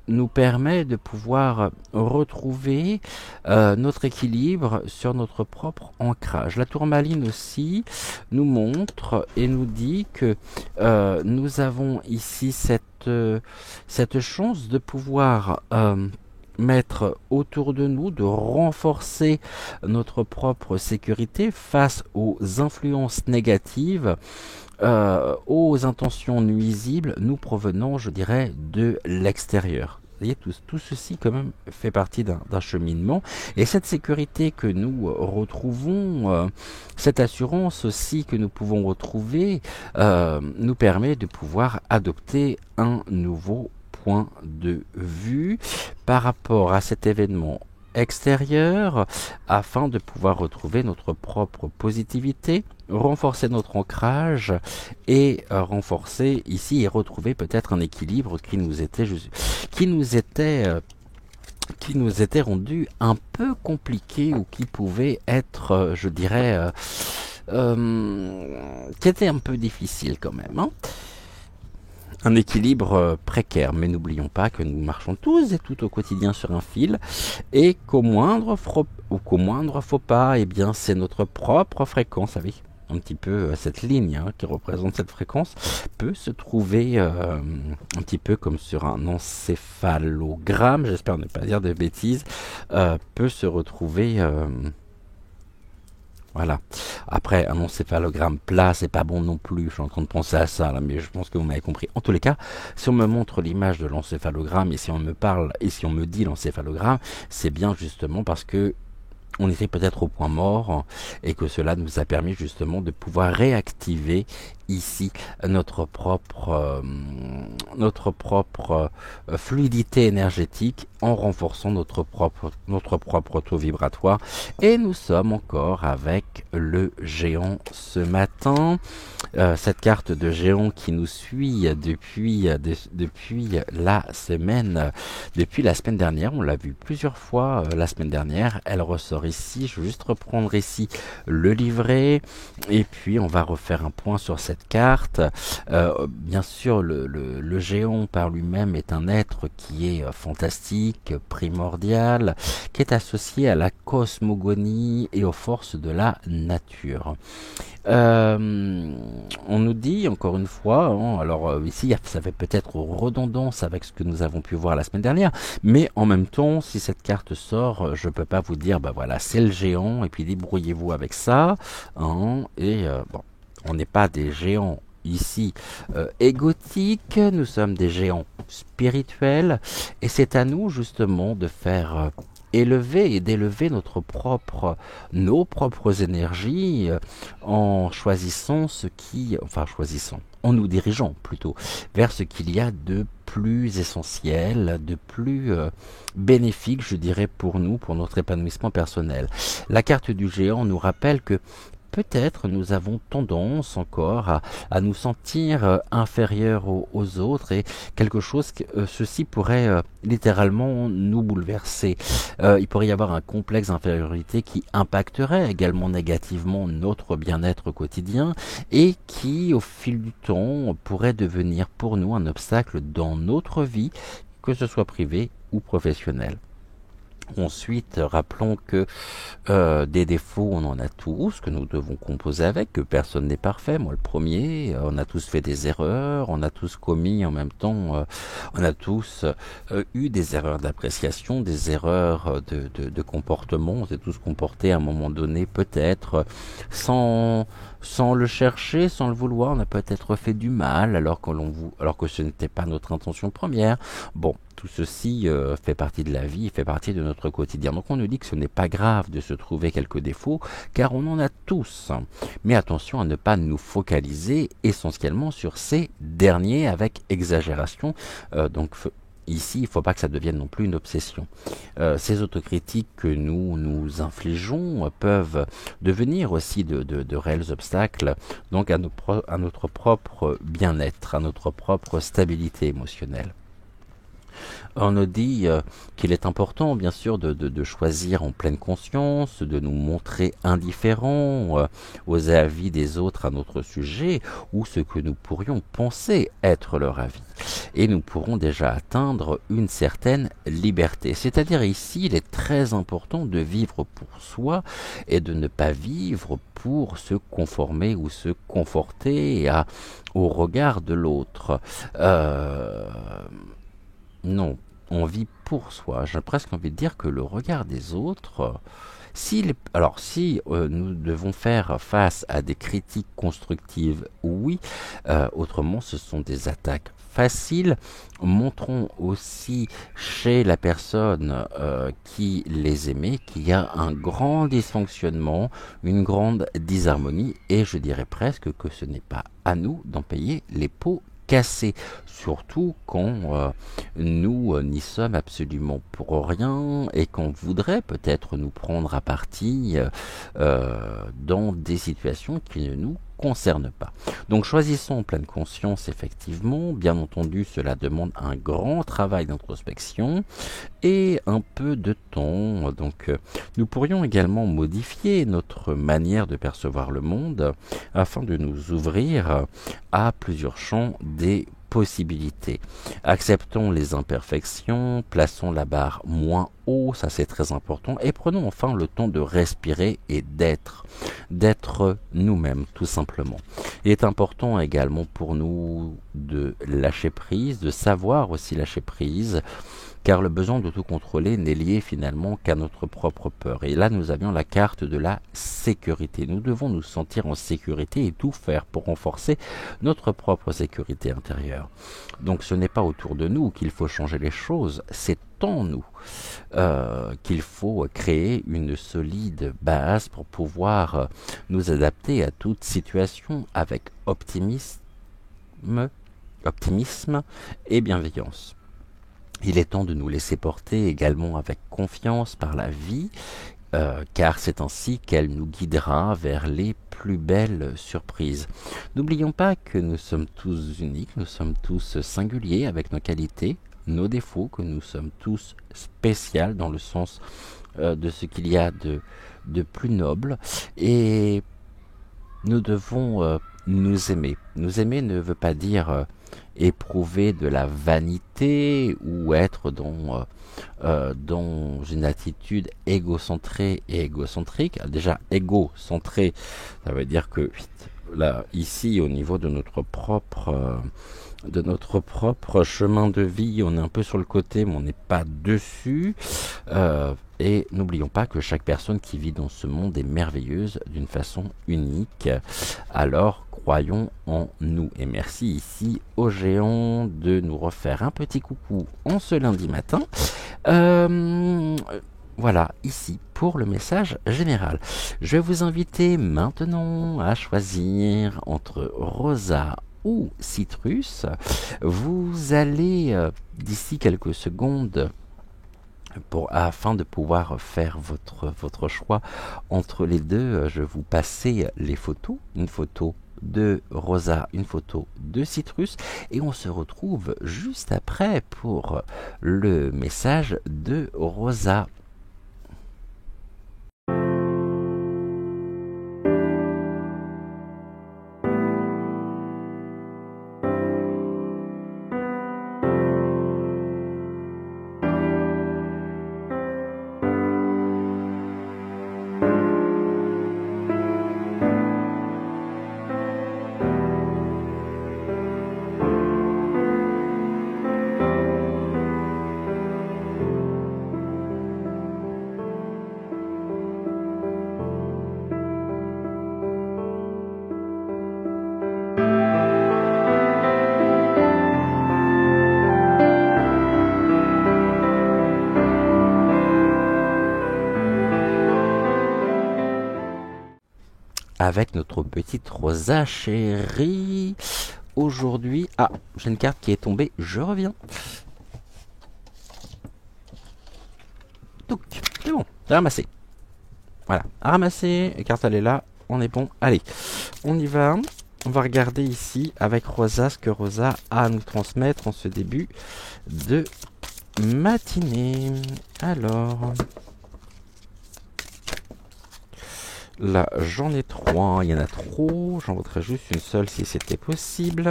nous permet de pouvoir retrouver notre équilibre sur notre propre ancrage. La tourmaline aussi nous montre et nous dit que nous avons ici cette chance de pouvoir mettre autour de nous, de renforcer notre propre sécurité face aux influences négatives, aux intentions nuisibles nous provenant, je dirais, de l'extérieur. Vous voyez, tout ceci quand même fait partie d'un cheminement, et cette sécurité que nous retrouvons, cette assurance aussi que nous pouvons retrouver, nous permet de pouvoir adopter un nouveau point de vue par rapport à cet événement extérieur, afin de pouvoir retrouver notre propre positivité, renforcer notre ancrage et renforcer ici et retrouver peut-être un équilibre qui nous était qui nous était rendu un peu compliqué ou qui pouvait être, je dirais, qui était un peu difficile quand même. Hein. Un équilibre précaire, mais n'oublions pas que nous marchons tous et toutes au quotidien sur un fil et qu'au moindre faux pas, eh bien c'est notre propre fréquence, vous savez, un petit peu cette ligne hein, qui représente cette fréquence peut se trouver un petit peu comme sur un encéphalogramme, j'espère ne pas dire de bêtises, peut se retrouver voilà. Après, un encéphalogramme plat, c'est pas bon non plus. Je suis en train de penser à ça, là, mais je pense que vous m'avez compris. En tous les cas, si on me montre l'image de l'encéphalogramme et si on me parle et si on me dit l'encéphalogramme, c'est bien justement parce que on était peut-être au point mort et que cela nous a permis justement de pouvoir réactiver ici notre propre fluidité énergétique en renforçant notre propre taux vibratoire. Et nous sommes encore avec le géant ce matin. Cette carte de géant qui nous suit depuis la semaine dernière. On l'a vu plusieurs fois la semaine dernière. Elle ressort ici. Je vais juste reprendre ici le livret et puis on va refaire un point sur cette carte. Bien sûr, le géant par lui-même est un être qui est fantastique, primordial, qui est associé à la cosmogonie et aux forces de la nature. On nous dit encore une fois, hein, alors ici ça fait peut-être redondance avec ce que nous avons pu voir la semaine dernière, mais en même temps, si cette carte sort, je peux pas vous dire, bah voilà, c'est le géant, et puis débrouillez-vous avec ça, hein, et bon, on n'est pas des géants ici égotiques, nous sommes des géants spirituels, et c'est à nous justement de faire élever et d'élever nos propres énergies en choisissant en nous dirigeant plutôt vers ce qu'il y a de plus essentiel, de plus bénéfique, je dirais, pour nous, pour notre épanouissement personnel. La carte du géant nous rappelle que peut-être nous avons tendance encore à nous sentir inférieurs aux autres et quelque chose que ceci pourrait littéralement nous bouleverser. Il pourrait y avoir un complexe d'infériorité qui impacterait également négativement notre bien-être quotidien et qui, au fil du temps, pourrait devenir pour nous un obstacle dans notre vie, que ce soit privée ou professionnelle. Ensuite, rappelons que des défauts, on en a tous, que nous devons composer avec, que personne n'est parfait, moi le premier, on a tous fait des erreurs, on a tous commis en même temps, on a tous eu des erreurs d'appréciation, des erreurs de comportement, on s'est tous comportés à un moment donné peut-être sans le chercher, sans le vouloir, on a peut-être fait du mal alors que ce n'était pas notre intention première. Bon, tout ceci fait partie de la vie, fait partie de notre quotidien. Donc on nous dit que ce n'est pas grave de se trouver quelques défauts, car on en a tous. Mais attention à ne pas nous focaliser essentiellement sur ces derniers avec exagération. Ici, il ne faut pas que ça devienne non plus une obsession. Ces autocritiques que nous infligeons peuvent devenir aussi de réels obstacles donc à notre propre bien-être, à notre propre stabilité émotionnelle. On nous dit qu'il est important, bien sûr, de choisir en pleine conscience, de nous montrer indifférents aux avis des autres à notre sujet ou ce que nous pourrions penser être leur avis. Et nous pourrons déjà atteindre une certaine liberté. C'est-à-dire ici, il est très important de vivre pour soi et de ne pas vivre pour se conformer ou se conforter au regard de l'autre. Non, on vit pour soi. J'ai presque envie de dire que le regard des autres, si nous devons faire face à des critiques constructives, oui, autrement ce sont des attaques faciles. Montrons aussi chez la personne qui les émet qu'il y a un grand dysfonctionnement, une grande disharmonie, et je dirais presque que ce n'est pas à nous d'en payer les pots cassés, surtout quand nous n'y sommes absolument pour rien et qu'on voudrait peut-être nous prendre à partie dans des situations qui ne nous concerne pas. Donc choisissons en pleine conscience, effectivement. Bien entendu, cela demande un grand travail d'introspection et un peu de temps. Donc nous pourrions également modifier notre manière de percevoir le monde afin de nous ouvrir à plusieurs champs des possibilités. Acceptons les imperfections, plaçons la barre moins haut, ça c'est très important, et prenons enfin le temps de respirer et d'être nous-mêmes tout simplement. Il est important également pour nous de lâcher prise, de savoir aussi lâcher prise, car le besoin de tout contrôler n'est lié finalement qu'à notre propre peur. Et là, nous avions la carte de la sécurité. Nous devons nous sentir en sécurité et tout faire pour renforcer notre propre sécurité intérieure. Donc ce n'est pas autour de nous qu'il faut changer les choses, c'est en nous qu'il faut créer une solide base pour pouvoir nous adapter à toute situation avec optimisme et bienveillance. Il est temps de nous laisser porter également avec confiance par la vie, car c'est ainsi qu'elle nous guidera vers les plus belles surprises. N'oublions pas que nous sommes tous uniques, nous sommes tous singuliers avec nos qualités, nos défauts, que nous sommes tous spéciaux dans le sens de ce qu'il y a de plus noble, et nous devons nous aimer. Nous aimer ne veut pas dire éprouver de la vanité ou être dans une attitude égocentrée et égocentrique. Déjà, égocentré, ça veut dire que là, ici, au niveau de notre propre chemin de vie, on est un peu sur le côté, mais on n'est pas dessus. Et n'oublions pas que chaque personne qui vit dans ce monde est merveilleuse d'une façon unique. Alors, croyons en nous. Et merci ici aux géants de nous refaire un petit coucou en ce lundi matin. Voilà, ici, pour le message général. Je vais vous inviter maintenant à choisir entre Rosa ou Citrus. Vous allez, d'ici quelques secondes, afin de pouvoir faire votre choix entre les deux, je vais vous passer les photos. Une photo de Rosa, une photo de Citrus, et on se retrouve juste après pour le message de Rosa. Avec notre petite Rosa chérie. Aujourd'hui, j'ai une carte qui est tombée, je reviens. Donc, c'est bon, c'est ramassé. Voilà, à ramasser, la carte elle est là, on est bon. Allez, on y va. On va regarder ici avec Rosa ce que Rosa a à nous transmettre en ce début de matinée. Alors... là, j'en ai 3, il y en a trop, j'en voudrais juste une seule si c'était possible.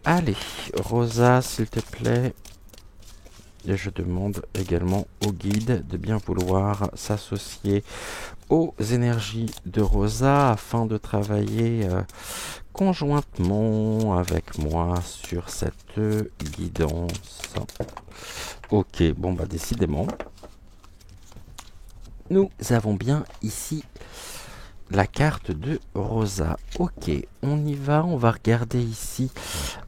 Allez, Rosa, s'il te plaît. Et je demande également au guide de bien vouloir s'associer aux énergies de Rosa afin de travailler conjointement avec moi sur cette guidance. Ok, bon bah décidément. Nous avons bien ici la carte de Rosa. Ok, on y va, on va regarder ici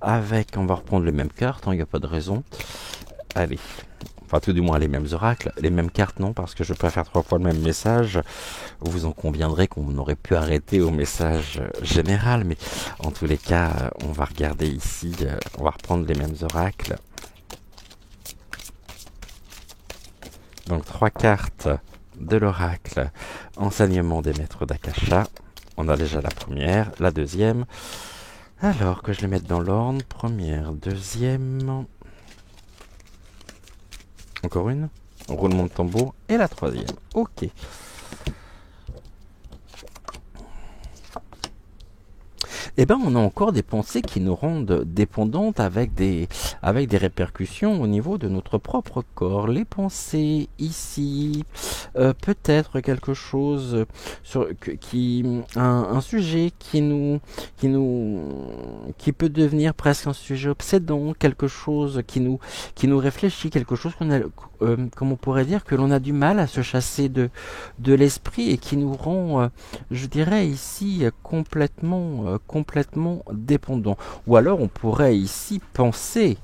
avec... on va reprendre les mêmes cartes, il n'y a pas de raison. Allez, enfin tout du moins les mêmes oracles, les mêmes cartes non, parce que je préfère 3 fois le même message. Vous en conviendrez qu'on aurait pu arrêter au message général, mais en tous les cas, on va regarder ici, on va reprendre les mêmes oracles. Donc 3 cartes de l'oracle, enseignement des maîtres d'Akasha. on a déjà la première, la deuxième. Alors que je les mette dans l'ordre, première, deuxième, encore une, roulement de tambour, et la troisième. Ok. Eh ben, on a encore des pensées qui nous rendent dépendantes avec des répercussions au niveau de notre propre corps. Les pensées ici, peut-être quelque chose un sujet qui peut devenir presque un sujet obsédant, quelque chose qui nous réfléchit, quelque chose comme on pourrait dire, que l'on a du mal à se chasser de l'esprit et qui nous rend, je dirais ici, complètement dépendants. Ou alors on pourrait ici penser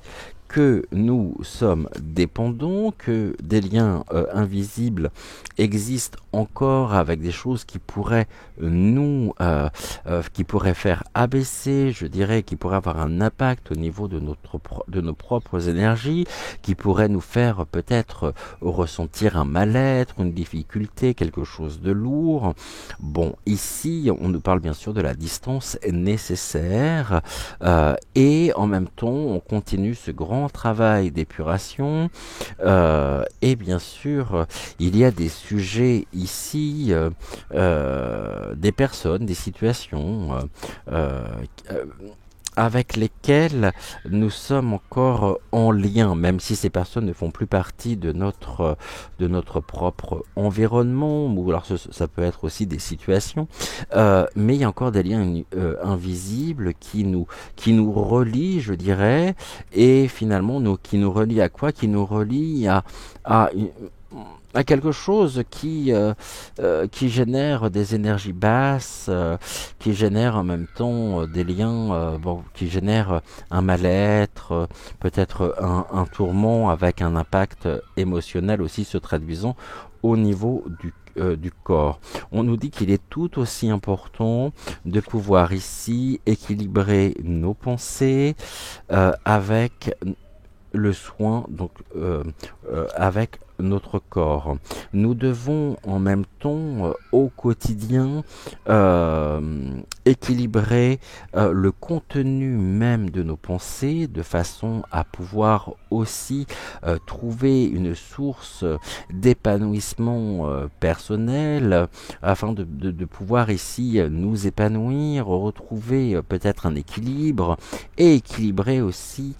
que nous sommes dépendants, que des liens invisibles existent encore avec des choses qui pourraient qui pourraient faire abaisser, je dirais, qui pourraient avoir un impact au niveau de nos propres énergies, qui pourraient nous faire peut-être ressentir un mal-être, une difficulté, quelque chose de lourd. Bon, ici, on nous parle bien sûr de la distance nécessaire et en même temps, on continue ce grand travail d'épuration et bien sûr il y a des sujets ici, des personnes, des situations avec lesquelles nous sommes encore en lien, même si ces personnes ne font plus partie de notre propre environnement, ou alors ça peut être aussi des situations, mais il y a encore des liens invisibles qui nous relient, je dirais, et finalement qui nous relient à quoi? Qui nous relient à quelque chose qui génère des énergies basses, qui génère en même temps des liens, qui génère un mal-être, peut-être un tourment avec un impact émotionnel aussi se traduisant au niveau du corps. On nous dit qu'il est tout aussi important de pouvoir ici équilibrer nos pensées avec le soin, donc avec notre corps. Nous devons en même temps au quotidien équilibrer le contenu même de nos pensées de façon à pouvoir aussi trouver une source d'épanouissement personnel afin de pouvoir ici nous épanouir, retrouver peut-être un équilibre et équilibrer aussi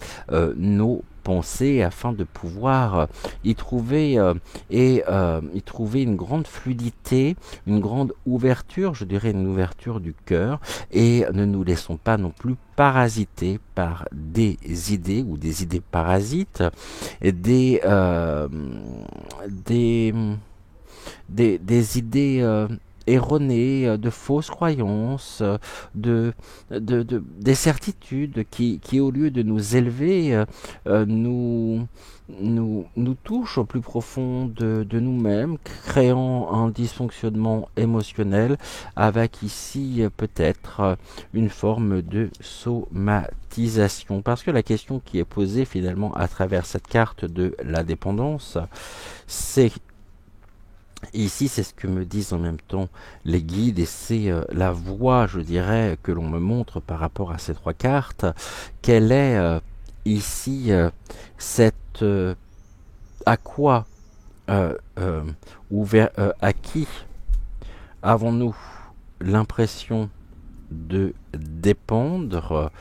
nos pensées afin de pouvoir y trouver une grande fluidité, une grande ouverture, je dirais une ouverture du cœur, et ne nous laissons pas non plus parasiter par des idées ou des idées parasites, des idées erronées, de fausses croyances, des certitudes qui au lieu de nous élever, nous touchent au plus profond de nous-mêmes, créant un dysfonctionnement émotionnel avec ici peut-être une forme de somatisation. Parce que la question qui est posée finalement à travers cette carte de la dépendance, c'est ici, c'est ce que me disent en même temps les guides et c'est la voie, je dirais, que l'on me montre par rapport à ces trois cartes. Quelle est ici cette à quoi à qui avons-nous l'impression de dépendre,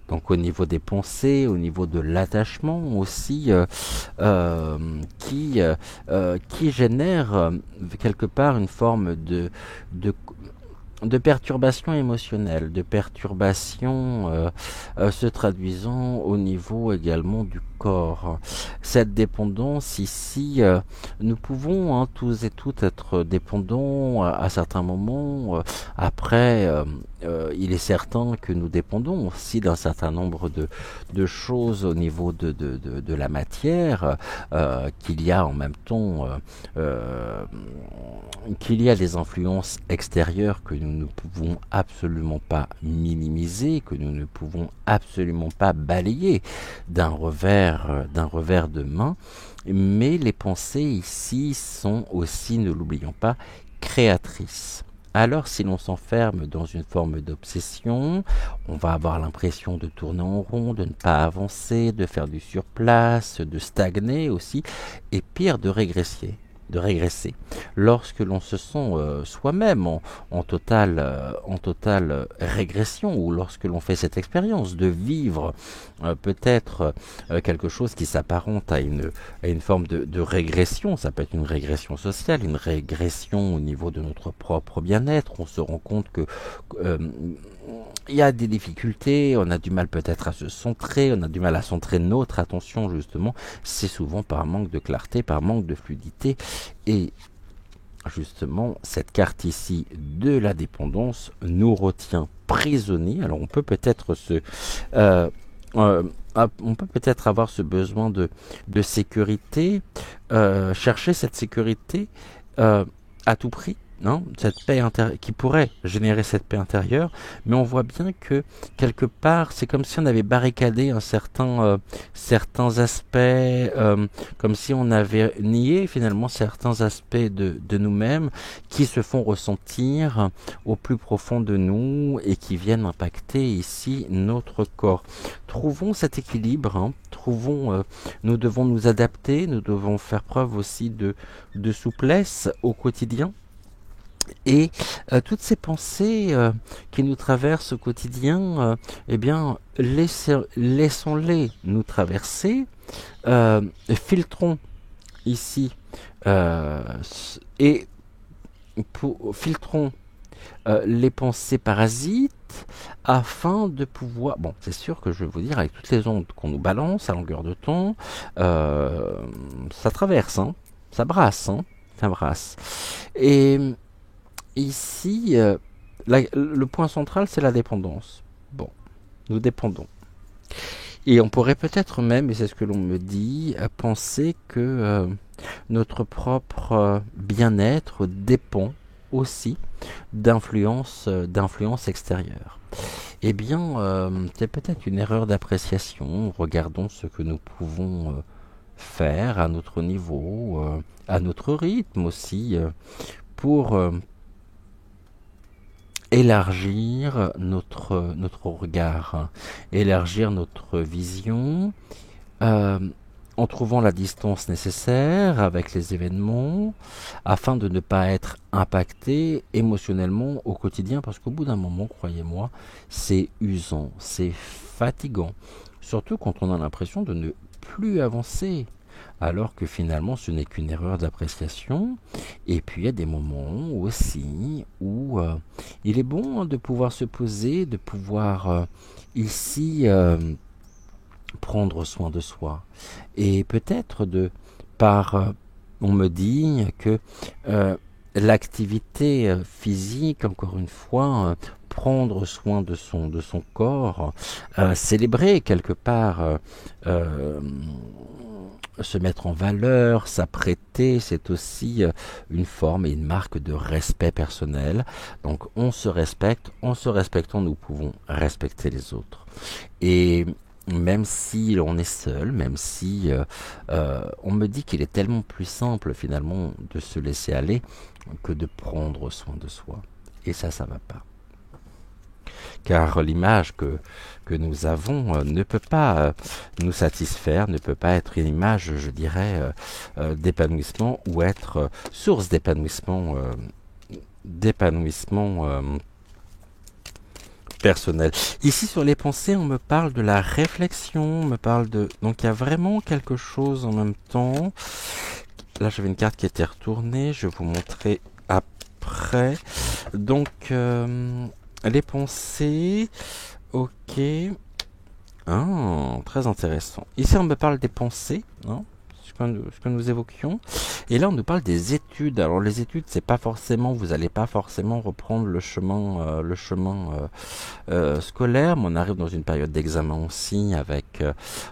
donc au niveau des pensées, au niveau de l'attachement aussi, qui génère quelque part une forme de de perturbations émotionnelles, de perturbations se traduisant au niveau également du corps. Cette dépendance ici, nous pouvons tous et toutes être dépendants à certains moments. Après, il est certain que nous dépendons aussi d'un certain nombre de choses au niveau de la matière, qu'il y a en même temps qu'il y a des influences extérieures que nous ne pouvons absolument pas minimiser, que nous ne pouvons absolument pas balayer d'un revers de main, mais les pensées ici sont aussi, ne l'oublions pas, créatrices. Alors si l'on s'enferme dans une forme d'obsession, on va avoir l'impression de tourner en rond, de ne pas avancer, de faire du surplace, de stagner aussi, et pire, de régresser. Lorsque l'on se sent soi-même en totale régression, ou lorsque l'on fait cette expérience de vivre peut-être quelque chose qui s'apparente à une forme de régression, ça peut être une régression sociale, une régression au niveau de notre propre bien-être, on se rend compte que euh, il y a des difficultés, on a du mal peut-être à se centrer, on a du mal à centrer notre attention justement, c'est souvent par manque de clarté, par manque de fluidité, et justement cette carte ici de la dépendance nous retient prisonniers. Alors on peut peut-être euh, euh, on peut peut-être avoir ce besoin de sécurité, chercher cette sécurité à tout prix, non, cette paix qui pourrait générer cette paix intérieure, mais on voit bien que quelque part, c'est comme si on avait barricadé certains aspects, comme si on avait nié finalement certains aspects de nous-mêmes qui se font ressentir au plus profond de nous et qui viennent impacter ici notre corps. Trouvons cet équilibre, hein, nous devons nous adapter, nous devons faire preuve aussi de souplesse au quotidien. Et toutes ces pensées qui nous traversent au quotidien, eh bien, laissons-les nous traverser, filtrons ici et filtrons les pensées parasites afin de pouvoir... Bon, c'est sûr que je vais vous dire, avec toutes les ondes qu'on nous balance à longueur de temps, ça traverse, hein, ça brasse. Et ici, le point central, c'est la dépendance. Bon, nous dépendons. Et on pourrait peut-être même, et c'est ce que l'on me dit, penser que notre propre bien-être dépend aussi d'influence extérieure. Eh bien, c'est peut-être une erreur d'appréciation. Regardons ce que nous pouvons faire à notre niveau, à notre rythme aussi, pour élargir notre regard, hein, élargir notre vision, euh, en trouvant la distance nécessaire avec les événements, afin de ne pas être impacté émotionnellement au quotidien, parce qu'au bout d'un moment, croyez-moi, c'est usant, c'est fatigant, surtout quand on a l'impression de ne plus avancer, alors que finalement ce n'est qu'une erreur d'appréciation. Et puis il y a des moments aussi où il est bon de pouvoir se poser, de pouvoir ici prendre soin de soi. Et peut-être on me dit que l'activité physique, encore une fois, prendre soin de son corps, célébrer quelque part, se mettre en valeur, s'apprêter, c'est aussi une forme et une marque de respect personnel. Donc on se respecte, en se respectant, nous pouvons respecter les autres. Et même si on est seul, même si on me dit qu'il est tellement plus simple finalement de se laisser aller que de prendre soin de soi. Et ça va pas. Car l'image que nous avons ne peut pas nous satisfaire, ne peut pas être une image, je dirais, d'épanouissement ou être source d'épanouissement personnel. Ici sur les pensées, on me parle de la réflexion, on me parle de... Donc il y a vraiment quelque chose en même temps. Là j'avais une carte qui était retournée, je vais vous montrer après. Donc les pensées, ok. Ah, très intéressant. Ici on me parle des pensées, hein, ce que nous évoquions. Et là, on nous parle des études. Alors, les études, c'est pas forcément, vous n'allez pas forcément reprendre le chemin scolaire, mais on arrive dans une période d'examen aussi, avec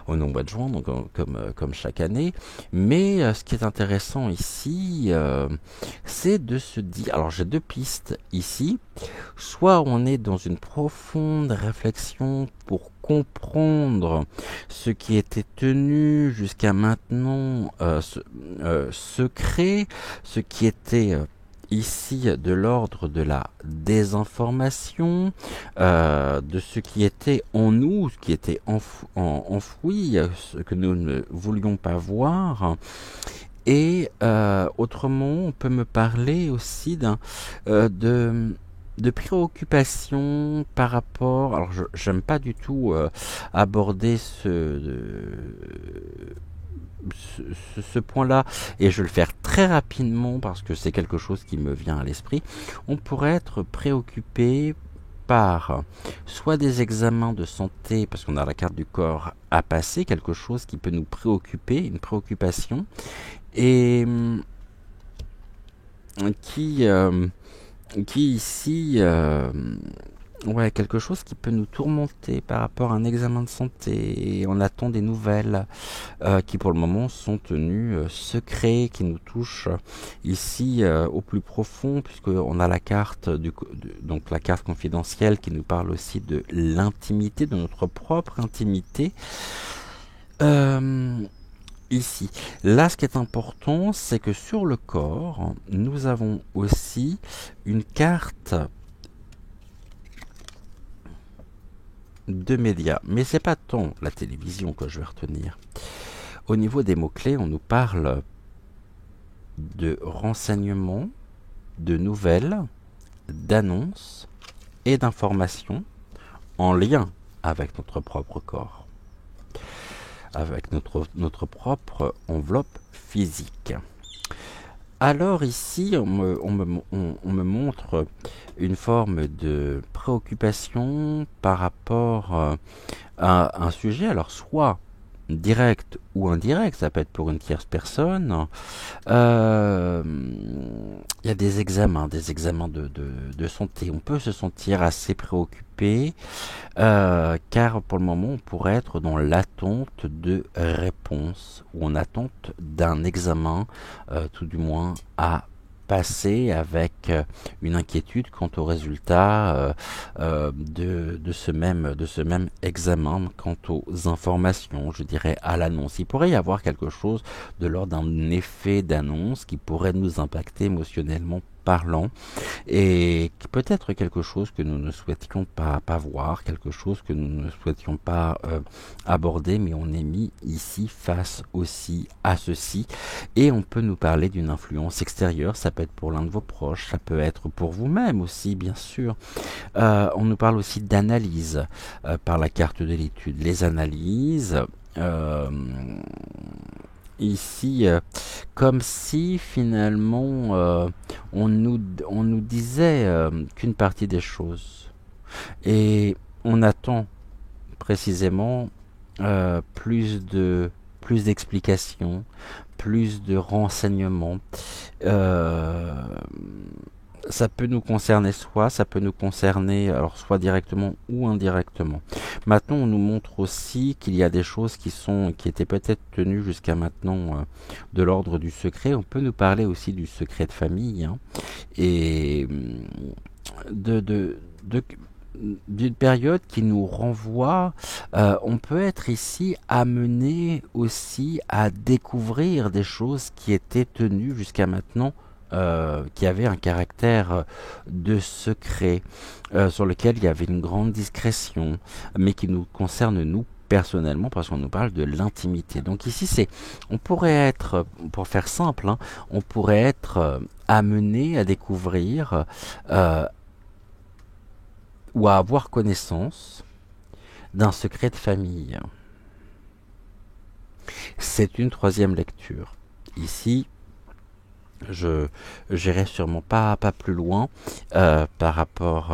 au mois de juin, donc comme chaque année. Mais ce qui est intéressant ici, c'est de se dire. Alors, j'ai deux pistes ici. Soit on est dans une profonde réflexion pour comprendre ce qui était tenu jusqu'à maintenant secret, ce qui était ici de l'ordre de la désinformation, de ce qui était en nous, ce qui était enfoui, ce que nous ne voulions pas voir. Et autrement, on peut me parler aussi de préoccupation par rapport. Alors, j'aime pas du tout aborder ce point-là, et je vais le faire très rapidement parce que c'est quelque chose qui me vient à l'esprit. On pourrait être préoccupé par soit des examens de santé, parce qu'on a la carte du corps à passer, quelque chose qui peut nous préoccuper, une préoccupation, et qui, qui ici, ouais, quelque chose qui peut nous tourmenter par rapport à un examen de santé, et on attend des nouvelles qui pour le moment sont tenues secrets, qui nous touchent ici au plus profond, puisqu'on a la carte donc la carte confidentielle qui nous parle aussi de l'intimité, de notre propre intimité. Ici. Là, ce qui est important, c'est que sur le corps, nous avons aussi une carte de médias. Mais c'est pas tant la télévision que je vais retenir. Au niveau des mots-clés, on nous parle de renseignements, de nouvelles, d'annonces et d'informations en lien avec notre propre corps, avec notre propre enveloppe physique. Alors ici, on me montre une forme de préoccupation par rapport à un sujet, alors soit direct ou indirect, ça peut être pour une tierce personne. Il y a des examens de santé. On peut se sentir assez préoccupé, car pour le moment, on pourrait être dans l'attente de réponses ou en attente d'un examen, tout du moins à passer, avec une inquiétude quant au résultat de ce même examen, quant aux informations, je dirais à l'annonce. Il pourrait y avoir quelque chose de l'ordre d'un effet d'annonce qui pourrait nous impacter émotionnellement parlant, et qui peut être quelque chose que nous ne souhaitions pas voir, quelque chose que nous ne souhaitions pas aborder, mais on est mis ici face aussi à ceci, et on peut nous parler d'une influence extérieure. Ça peut être pour l'un de vos proches, ça peut être pour vous-même aussi, bien sûr. On nous parle aussi d'analyse par la carte de l'étude. Les analyses, ici, comme si finalement on nous disait qu'une partie des choses, et on attend précisément plus d'explications, plus de renseignements. Ça peut nous concerner ça peut nous concerner alors soit directement ou indirectement. Maintenant, on nous montre aussi qu'il y a des choses qui étaient peut-être tenues jusqu'à maintenant de l'ordre du secret. On peut nous parler aussi du secret de famille, hein, et d'une période qui nous renvoie. On peut être ici amené aussi à découvrir des choses qui étaient tenues jusqu'à maintenant, qui avait un caractère de secret, sur lequel il y avait une grande discrétion, mais qui nous concerne nous personnellement, parce qu'on nous parle de l'intimité. Donc ici, on pourrait être, pour faire simple, hein, on pourrait être amené à découvrir ou à avoir connaissance d'un secret de famille. C'est une troisième lecture. Ici, je n'irai sûrement pas plus loin par rapport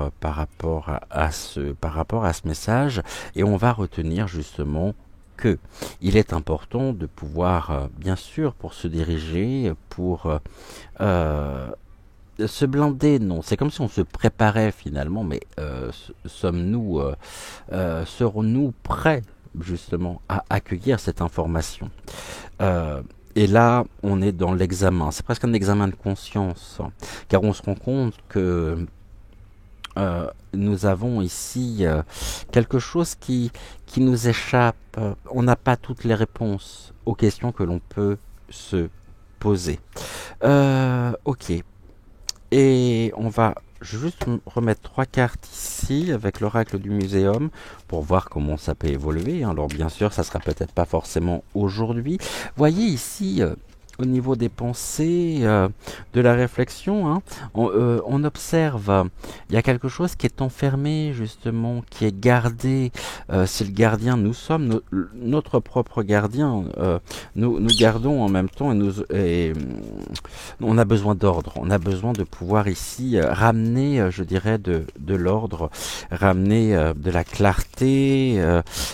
à ce message, et on va retenir justement que il est important de pouvoir, bien sûr, pour se diriger, pour se blinder. Non, c'est comme si on se préparait finalement, mais serons-nous prêts justement à accueillir cette information? Et là, on est dans l'examen. C'est presque un examen de conscience, hein, car on se rend compte que nous avons ici quelque chose qui nous échappe. On n'a pas toutes les réponses aux questions que l'on peut se poser. Ok. Et on va juste remettre 3 cartes ici avec l'oracle du muséum pour voir comment ça peut évoluer. Alors bien sûr, ça sera peut-être pas forcément aujourd'hui. Voyez ici, au niveau des pensées, de la réflexion, hein, on observe, il y a quelque chose qui est enfermé justement, qui est gardé. Si le gardien, nous sommes notre propre gardien, nous gardons en même temps et on a besoin d'ordre, on a besoin de pouvoir ici ramener, je dirais, de l'ordre, ramener de la clarté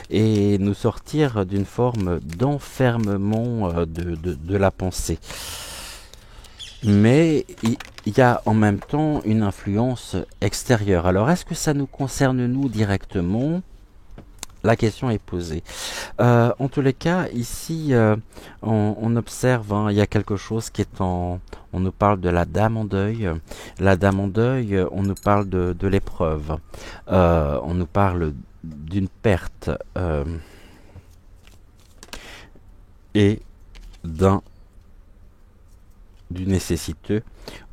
et nous sortir d'une forme d'enfermement de la pensée. Mais il y a en même temps une influence extérieure. Alors est-ce que ça nous concerne nous directement? La question est posée. En tous les cas, ici, on observe, hein, il y a quelque chose qui est en... On nous parle de la dame en deuil. La dame en deuil, on nous parle de l'épreuve. On nous parle d'une perte et d'un du nécessiteux,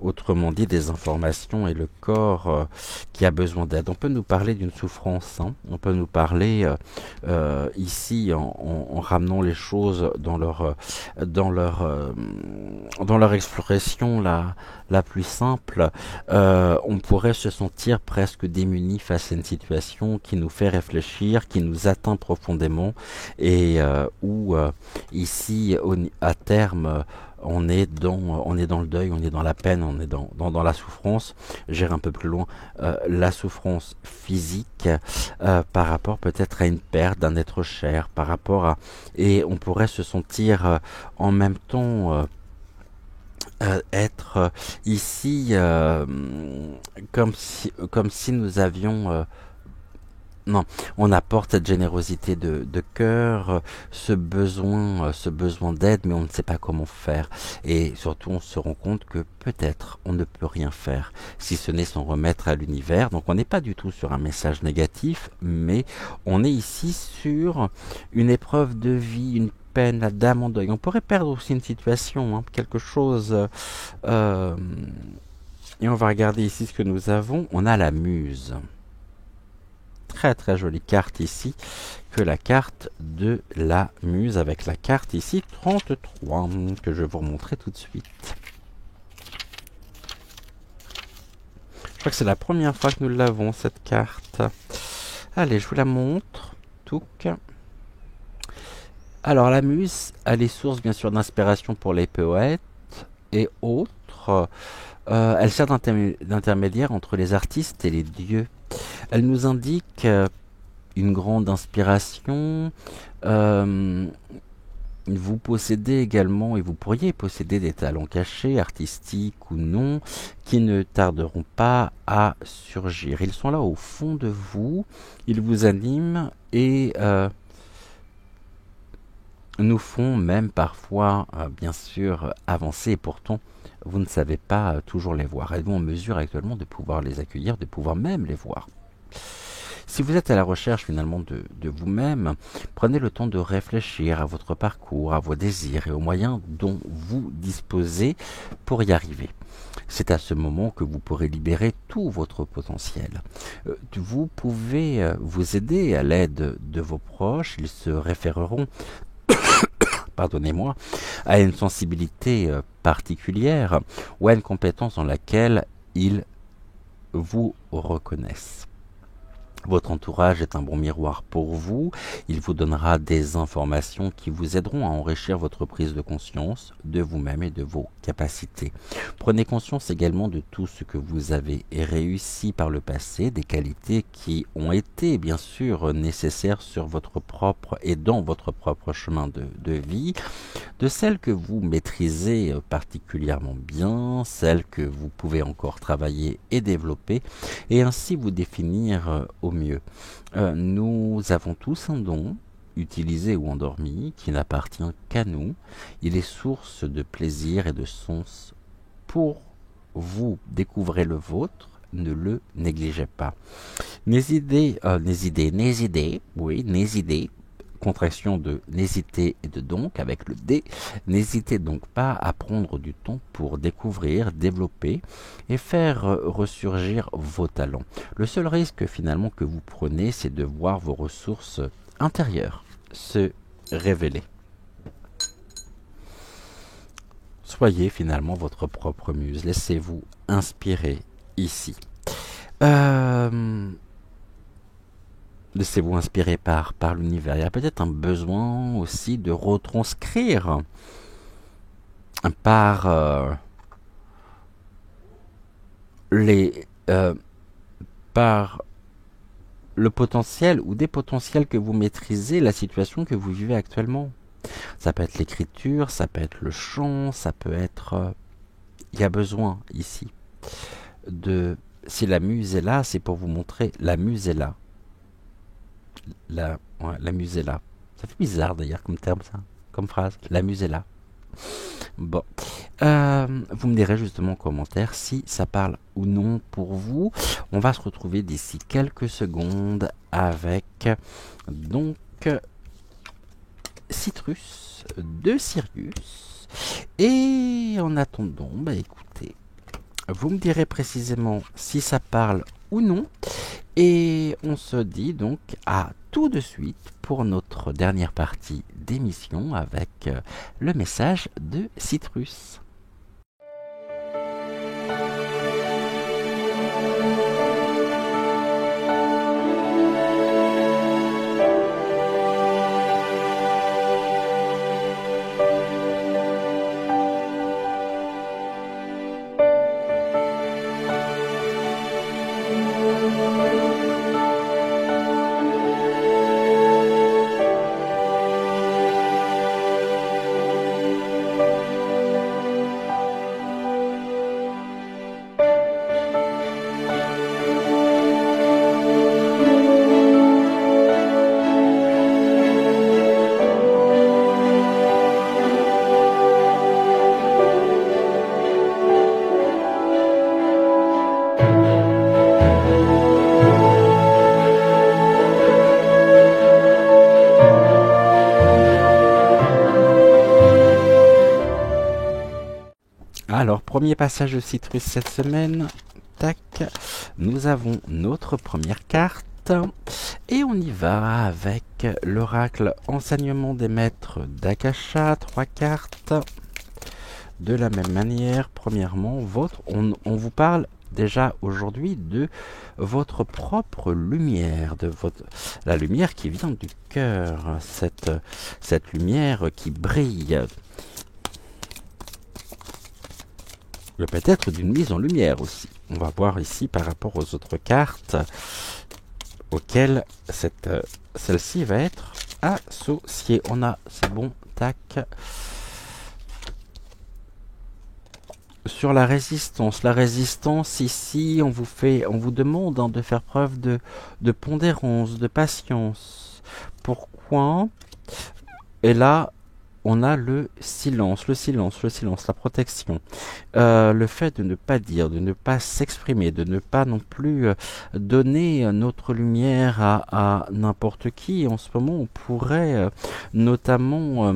autrement dit des informations et le corps qui a besoin d'aide. On peut nous parler d'une souffrance, hein. On peut nous parler ici en ramenant les choses dans leur expression la plus simple. On pourrait se sentir presque démuni face à une situation qui nous fait réfléchir, qui nous atteint profondément et où ici à terme on est dans le deuil, on est dans la peine, on est dans la souffrance. J'irai un peu plus loin, la souffrance physique par rapport peut-être à une perte d'un être cher, par rapport à... Et on pourrait se sentir en même temps... être ici comme si nous avions non, on apporte cette générosité de cœur, ce besoin d'aide, mais on ne sait pas comment faire. Et surtout, on se rend compte que peut-être on ne peut rien faire, si ce n'est s'en remettre à l'univers. Donc on n'est pas du tout sur un message négatif, mais on est ici sur une épreuve de vie, une peine, la dame en deuil. On pourrait perdre aussi une situation, hein, quelque chose... et on va regarder ici ce que nous avons. On a la muse. Très très jolie carte ici, que la carte de la muse avec la carte ici 33 que je vais vous remontrer tout de suite. Je crois que c'est la première fois que nous l'avons cette carte. Allez, je vous la montre. Touc. Alors la muse, elle est source bien sûr d'inspiration pour les poètes et autres. Elle sert d'intermédiaire entre les artistes et les dieux. Elle nous indique une grande inspiration. Vous possédez également, et vous pourriez posséder des talents cachés, artistiques ou non, qui ne tarderont pas à surgir. Ils sont là au fond de vous, ils vous animent et nous font même parfois, bien sûr, avancer. Et pourtant, vous ne savez pas toujours les voir. Êtes-vous en mesure actuellement de pouvoir les accueillir, de pouvoir même les voir? Si vous êtes à la recherche finalement de vous-même, prenez le temps de réfléchir à votre parcours, à vos désirs et aux moyens dont vous disposez pour y arriver. C'est à ce moment que vous pourrez libérer tout votre potentiel. Vous pouvez vous aider à l'aide de vos proches, ils se référeront pardonnez-moi, à une sensibilité particulière ou à une compétence dans laquelle ils vous reconnaissent. Votre entourage est un bon miroir pour vous. Il vous donnera des informations qui vous aideront à enrichir votre prise de conscience de vous-même et de vos capacités. Prenez conscience également de tout ce que vous avez réussi par le passé, des qualités qui ont été bien sûr nécessaires sur votre propre et dans votre propre chemin de vie, de celles que vous maîtrisez particulièrement bien, celles que vous pouvez encore travailler et développer, et ainsi vous définir au mieux. Nous avons tous un don, utilisé ou endormi, qui n'appartient qu'à nous. Il est source de plaisir et de sens pour vous. Découvrez le vôtre, ne le négligez pas. N'hésitez contraction de n'hésitez et de donc avec le D. N'hésitez donc pas à prendre du temps pour découvrir, développer et faire ressurgir vos talents. Le seul risque finalement que vous prenez, c'est de voir vos ressources intérieures se révéler. Soyez finalement votre propre muse. Laissez-vous inspirer ici. Laissez-vous inspirer par l'univers. Il y a peut-être un besoin aussi de retranscrire par par le potentiel ou des potentiels que vous maîtrisez, la situation que vous vivez actuellement. Ça peut être l'écriture, ça peut être le chant, ça peut être... il y a besoin ici de... Si la muse est là, c'est pour vous montrer la muse est là. La muse est là. Ça fait bizarre d'ailleurs comme terme ça, comme phrase. La muse est là. Bon. Vous me direz justement en commentaire si ça parle ou non pour vous. On va se retrouver d'ici quelques secondes avec donc Citrus de Sirius. Et en attendant, bah écoutez, vous me direz précisément si ça parle ou non. Et on se dit donc à tout de suite pour notre dernière partie d'émission avec le message de Citrus. Alors, premier passage de Citrus cette semaine. Tac. Nous avons notre première carte. Et on y va avec l'oracle enseignement des maîtres d'Akasha. 3 cartes. De la même manière, premièrement, on vous parle déjà aujourd'hui de votre propre lumière, la lumière qui vient du cœur, cette lumière qui brille. Peut-être d'une mise en lumière aussi. On va voir ici par rapport aux autres cartes auxquelles celle-ci va être associée. On a, c'est bon, tac. Sur la résistance ici, on vous demande de faire preuve de pondérance, de patience. Pourquoi? Et là, on a le silence, la protection. Le fait de ne pas dire, de ne pas s'exprimer, de ne pas non plus donner notre lumière à n'importe qui. En ce moment, on pourrait notamment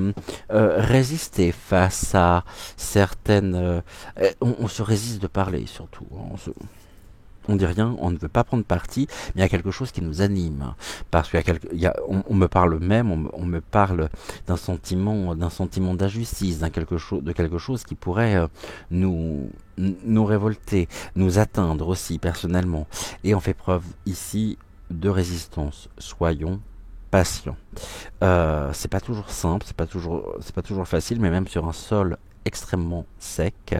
résister face à certaines... on se résiste de parler, surtout. On dit rien, on ne veut pas prendre parti, mais il y a quelque chose qui nous anime. Parce on me parle même, on me parle d'un sentiment d'injustice, de quelque chose qui pourrait nous révolter, nous atteindre aussi personnellement. Et on fait preuve ici de résistance. Soyons patients. C'est pas toujours simple, c'est pas toujours facile, mais même sur un sol extrêmement sec.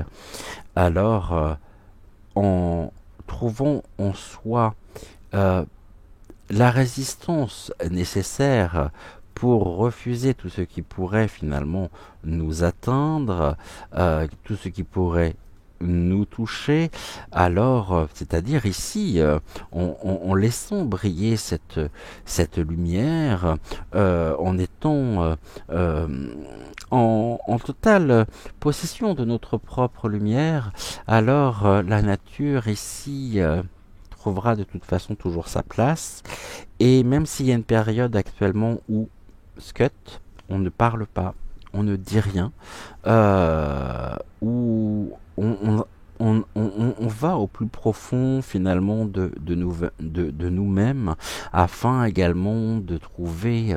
Alors, trouvons en soi la résistance nécessaire pour refuser tout ce qui pourrait finalement nous atteindre, tout ce qui pourrait nous toucher, alors, c'est-à-dire ici, en laissant briller cette lumière, en étant en totale possession de notre propre lumière, alors la nature ici trouvera de toute façon toujours sa place. Et même s'il y a une période actuellement où scut, on ne parle pas, on ne dit rien, où on va au plus profond finalement de nous-mêmes, afin également de trouver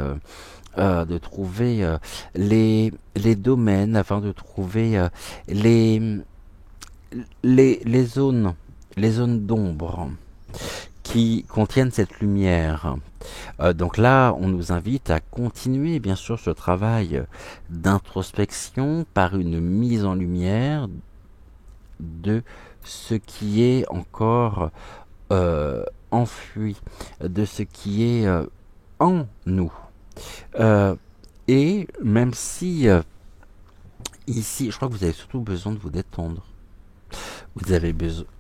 les domaines, afin de trouver les, les zones, les zones d'ombre qui contiennent cette lumière. Donc là, on nous invite à continuer bien sûr ce travail d'introspection par une mise en lumière de ce qui est encore enfoui, de ce qui est en nous. Et même si ici, je crois que vous avez surtout besoin de vous détendre.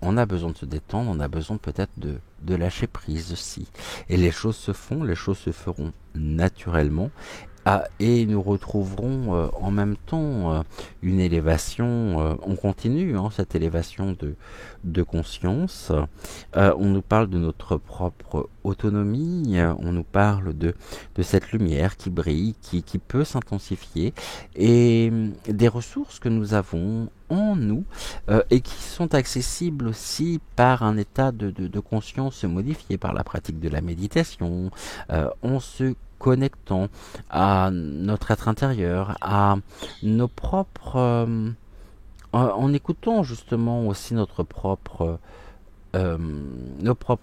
On a besoin de se détendre, on a besoin peut-être de lâcher prise aussi. Et les choses se font, les choses se feront naturellement. Et nous retrouverons en même temps une élévation, on continue cette élévation de conscience. On nous parle de notre propre autonomie, on nous parle de cette lumière qui brille, qui peut s'intensifier, et des ressources que nous avons en nous et qui sont accessibles aussi par un état de conscience modifié par la pratique de la méditation, en se connectant à notre être intérieur, à nos propres, en écoutant justement aussi nos propres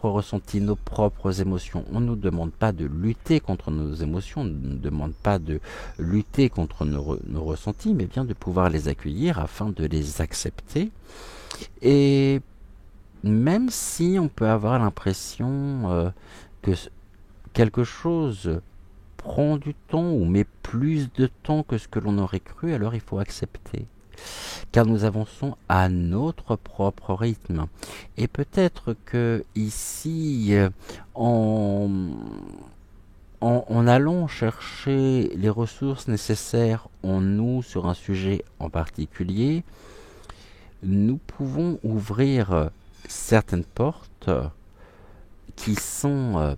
ressentis, nos propres émotions. On ne nous demande pas de lutter contre nos émotions, on ne nous demande pas de lutter contre nos ressentis, mais bien de pouvoir les accueillir afin de les accepter. Et même si on peut avoir l'impression que quelque chose prend du temps ou met plus de temps que ce que l'on aurait cru, alors il faut accepter. Car nous avançons à notre propre rythme. Et peut-être que ici, en allant chercher les ressources nécessaires en nous sur un sujet en particulier, nous pouvons ouvrir certaines portes qui sont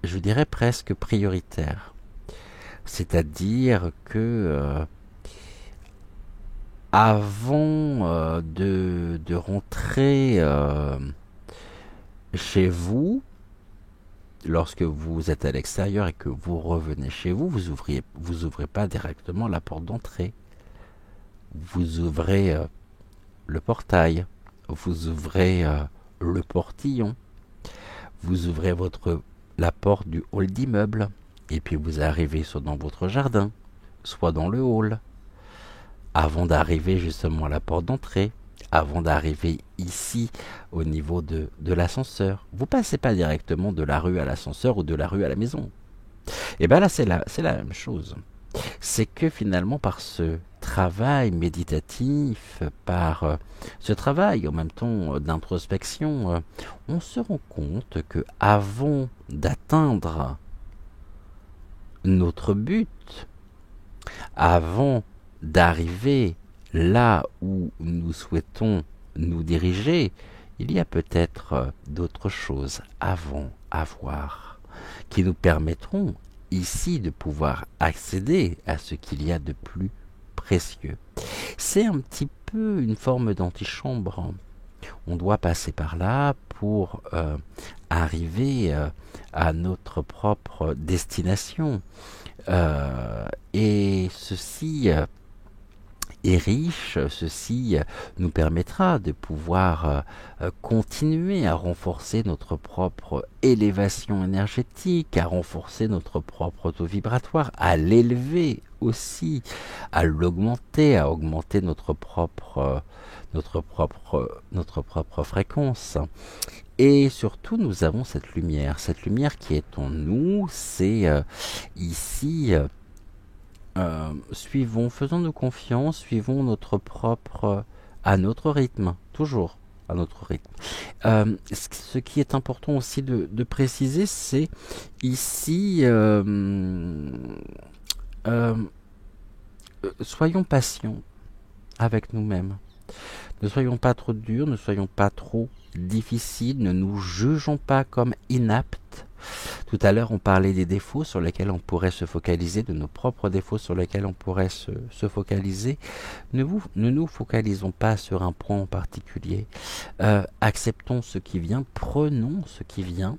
je dirais presque prioritaire. C'est-à-dire que avant de rentrer chez vous, lorsque vous êtes à l'extérieur et que vous revenez chez vous, vous ouvrez pas directement la porte d'entrée. Vous ouvrez le portail, vous ouvrez le portillon, vous ouvrez la porte du hall d'immeuble, et puis vous arrivez soit dans votre jardin, soit dans le hall, avant d'arriver justement à la porte d'entrée, avant d'arriver ici au niveau de l'ascenseur. Vous passez pas directement de la rue à l'ascenseur ou de la rue à la maison. Et bien là, c'est la même chose. C'est que finalement, par ce travail méditatif, par ce travail en même temps d'introspection, on se rend compte que avant d'atteindre notre but, avant d'arriver là où nous souhaitons nous diriger, il y a peut-être d'autres choses avant à voir qui nous permettront ici de pouvoir accéder à ce qu'il y a de plus précieux. C'est un petit peu une forme d'antichambre. On doit passer par là pour arriver à notre propre destination. Et ceci est riche, ceci nous permettra de pouvoir continuer à renforcer notre propre élévation énergétique, à renforcer notre propre taux vibratoire, à l'élever aussi, à l'augmenter, à augmenter notre propre fréquence. Et surtout, nous avons cette lumière qui est en nous, c'est ici... faisons-nous confiance, suivons à notre rythme, toujours à notre rythme. Ce qui est important aussi de préciser, c'est ici, soyons patients avec nous-mêmes. Ne soyons pas trop durs, ne soyons pas trop difficiles, ne nous jugeons pas comme inaptes. Tout à l'heure, on parlait des défauts sur lesquels on pourrait se focaliser, de nos propres défauts sur lesquels on pourrait se focaliser. Ne nous focalisons pas sur un point en particulier. Acceptons ce qui vient, prenons ce qui vient.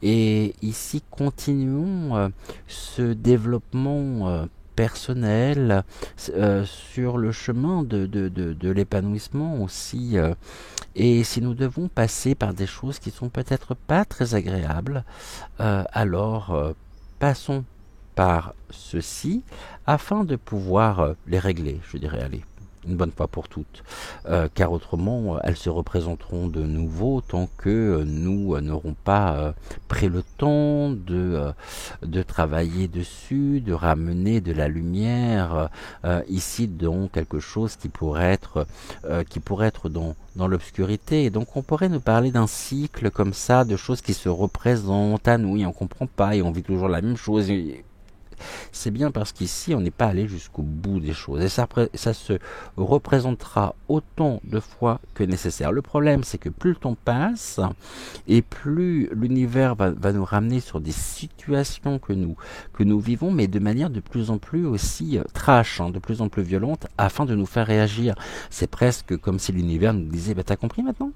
Et ici, continuons ce développement personnel sur le chemin de l'épanouissement aussi. Et si nous devons passer par des choses qui sont peut-être pas très agréables, alors passons par ceci afin de pouvoir les régler, je dirais, allez, une bonne fois pour toutes, car autrement elles se représenteront de nouveau tant que nous n'aurons pas pris le temps de travailler dessus, de ramener de la lumière ici dans quelque chose qui pourrait être dans l'obscurité. Et donc on pourrait nous parler d'un cycle comme ça, de choses qui se représentent à nous et on comprend pas et on vit toujours la même chose. C'est bien parce qu'ici, on n'est pas allé jusqu'au bout des choses. Et ça se représentera autant de fois que nécessaire. Le problème, c'est que plus le temps passe, et plus l'univers va nous ramener sur des situations que nous vivons, mais de manière de plus en plus aussi trash, de plus en plus violente, afin de nous faire réagir. C'est presque comme si l'univers nous disait, bah, t'as compris maintenant ?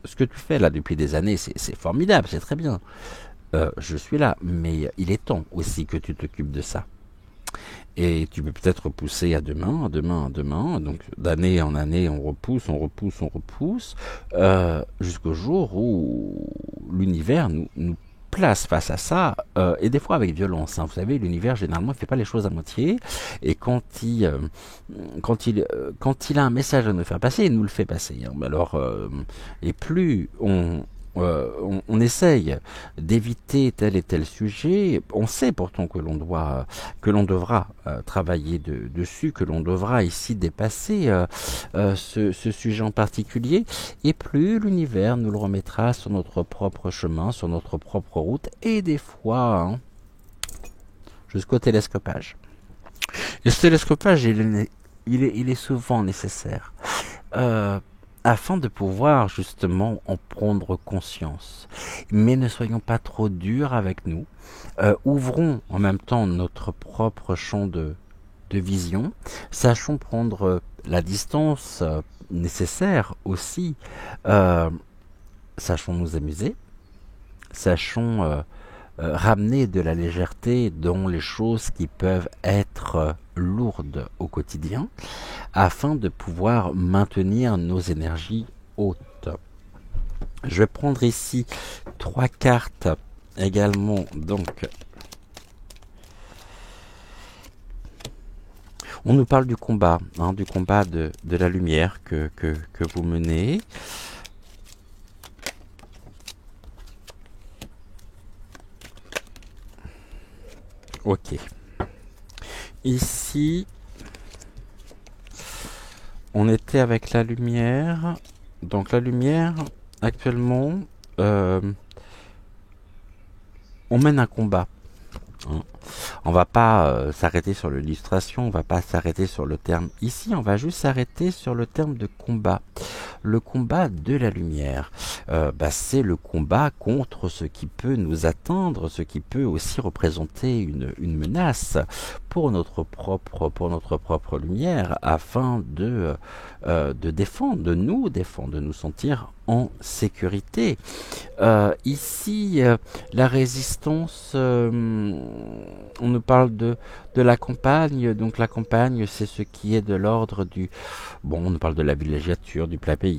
Ce que tu fais là depuis des années, c'est formidable, c'est très bien. Je suis là, mais il est temps aussi que tu t'occupes de ça. Et tu peux peut-être repousser à demain, donc d'année en année, on repousse, jusqu'au jour où l'univers nous place face à ça, et des fois avec violence. Vous savez, l'univers généralement ne fait pas les choses à moitié, et quand il a un message à nous faire passer, il nous le fait passer. Alors, et plus on essaye d'éviter tel et tel sujet. On sait pourtant que l'on devra travailler dessus, que l'on devra ici dépasser ce sujet en particulier. Et plus l'univers nous le remettra sur notre propre chemin, sur notre propre route, et des fois jusqu'au télescopage. Et ce télescopage, il est souvent nécessaire. Afin de pouvoir justement en prendre conscience. Mais ne soyons pas trop durs avec nous. Ouvrons en même temps notre propre champ de vision. Sachons prendre la distance nécessaire aussi. Sachons nous amuser. Sachons ramener de la légèreté dans les choses qui peuvent être lourdes au quotidien, afin de pouvoir maintenir nos énergies hautes. Je vais prendre ici 3 cartes également, donc on nous parle du combat de la lumière que vous menez. Ok. Ici, on était avec la lumière. Donc la lumière, actuellement, on mène un combat. On va pas s'arrêter sur l'illustration, on va pas s'arrêter sur le terme ici, on va juste s'arrêter sur le terme de combat. Le combat de la lumière, c'est le combat contre ce qui peut nous atteindre, ce qui peut aussi représenter une menace pour notre propre lumière, afin de défendre, de nous sentir en sécurité. Ici, la résistance, on nous parle de la campagne. Donc la campagne, c'est ce qui est de l'ordre du... Bon, on nous parle de la villégiature, du plat pays,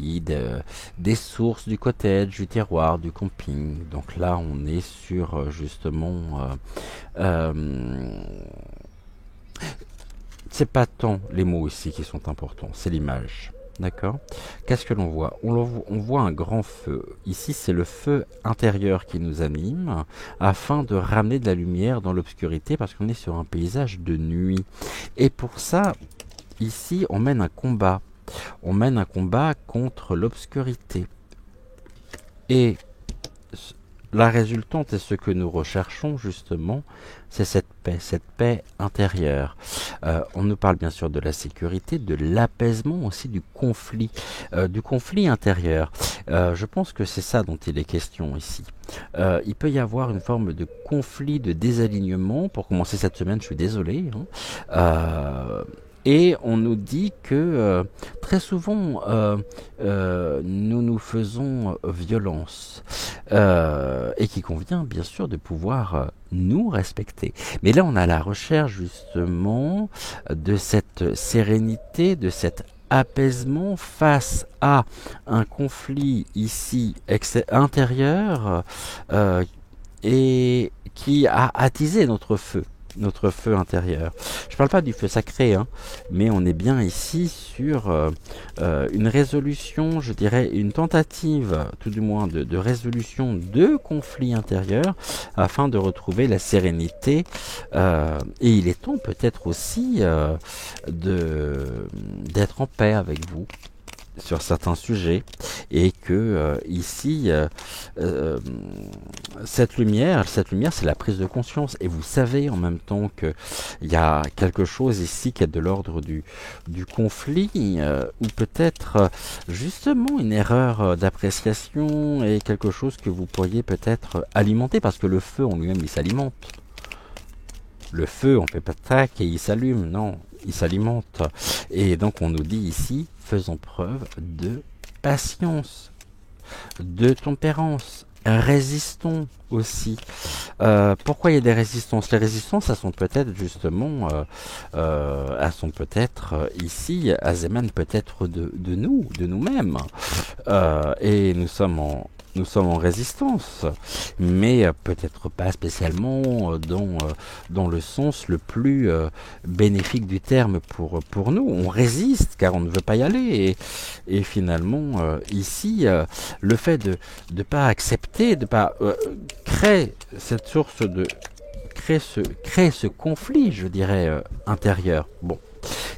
des sources, du cottage, du terroir, du camping. Donc là, on est sur justement... c'est pas tant les mots ici qui sont importants, c'est l'image. D'accord. Qu'est-ce que l'on voit ? On voit un grand feu. Ici, c'est le feu intérieur qui nous anime, afin de ramener de la lumière dans l'obscurité, parce qu'on est sur un paysage de nuit. Et pour ça, ici, on mène un combat. On mène un combat contre l'obscurité. Et la résultante et ce que nous recherchons justement, c'est cette paix intérieure. On nous parle bien sûr de la sécurité, de l'apaisement aussi du conflit intérieur. Je pense que c'est ça dont il est question ici. Il peut y avoir une forme de conflit, de désalignement. Pour commencer cette semaine, je suis désolé. Et on nous dit que très souvent nous nous faisons violence et qu'il convient bien sûr de pouvoir nous respecter. Mais là on a la recherche justement de cette sérénité, de cet apaisement face à un conflit ici intérieur et qui a attisé notre feu intérieur. Je ne parle pas du feu sacré, hein, mais on est bien ici sur une résolution, je dirais une tentative, tout du moins, de résolution de conflits intérieurs afin de retrouver la sérénité. Et il est temps peut-être aussi d'être en paix avec vous sur certains sujets et que ici cette lumière c'est la prise de conscience et vous savez en même temps que il y a quelque chose ici qui est de l'ordre du conflit ou peut-être justement une erreur d'appréciation et quelque chose que vous pourriez peut-être alimenter parce que le feu en lui-même il s'alimente. Le feu, on fait pas de tac et il s'allume, non, il s'alimente. Et donc on nous dit ici, faisons preuve de patience, de tempérance, résistons aussi. Pourquoi il y a des résistances? Les résistances, elles sont peut-être justement, ici, elles émanent peut-être de nous, de nous-mêmes. Et nous sommes en résistance, mais peut-être pas spécialement dans le sens le plus bénéfique du terme pour nous. On résiste car on ne veut pas y aller. Et finalement, ici, le fait de ne pas accepter, de ne pas créer cette source de... créer ce conflit, je dirais, intérieur. Bon.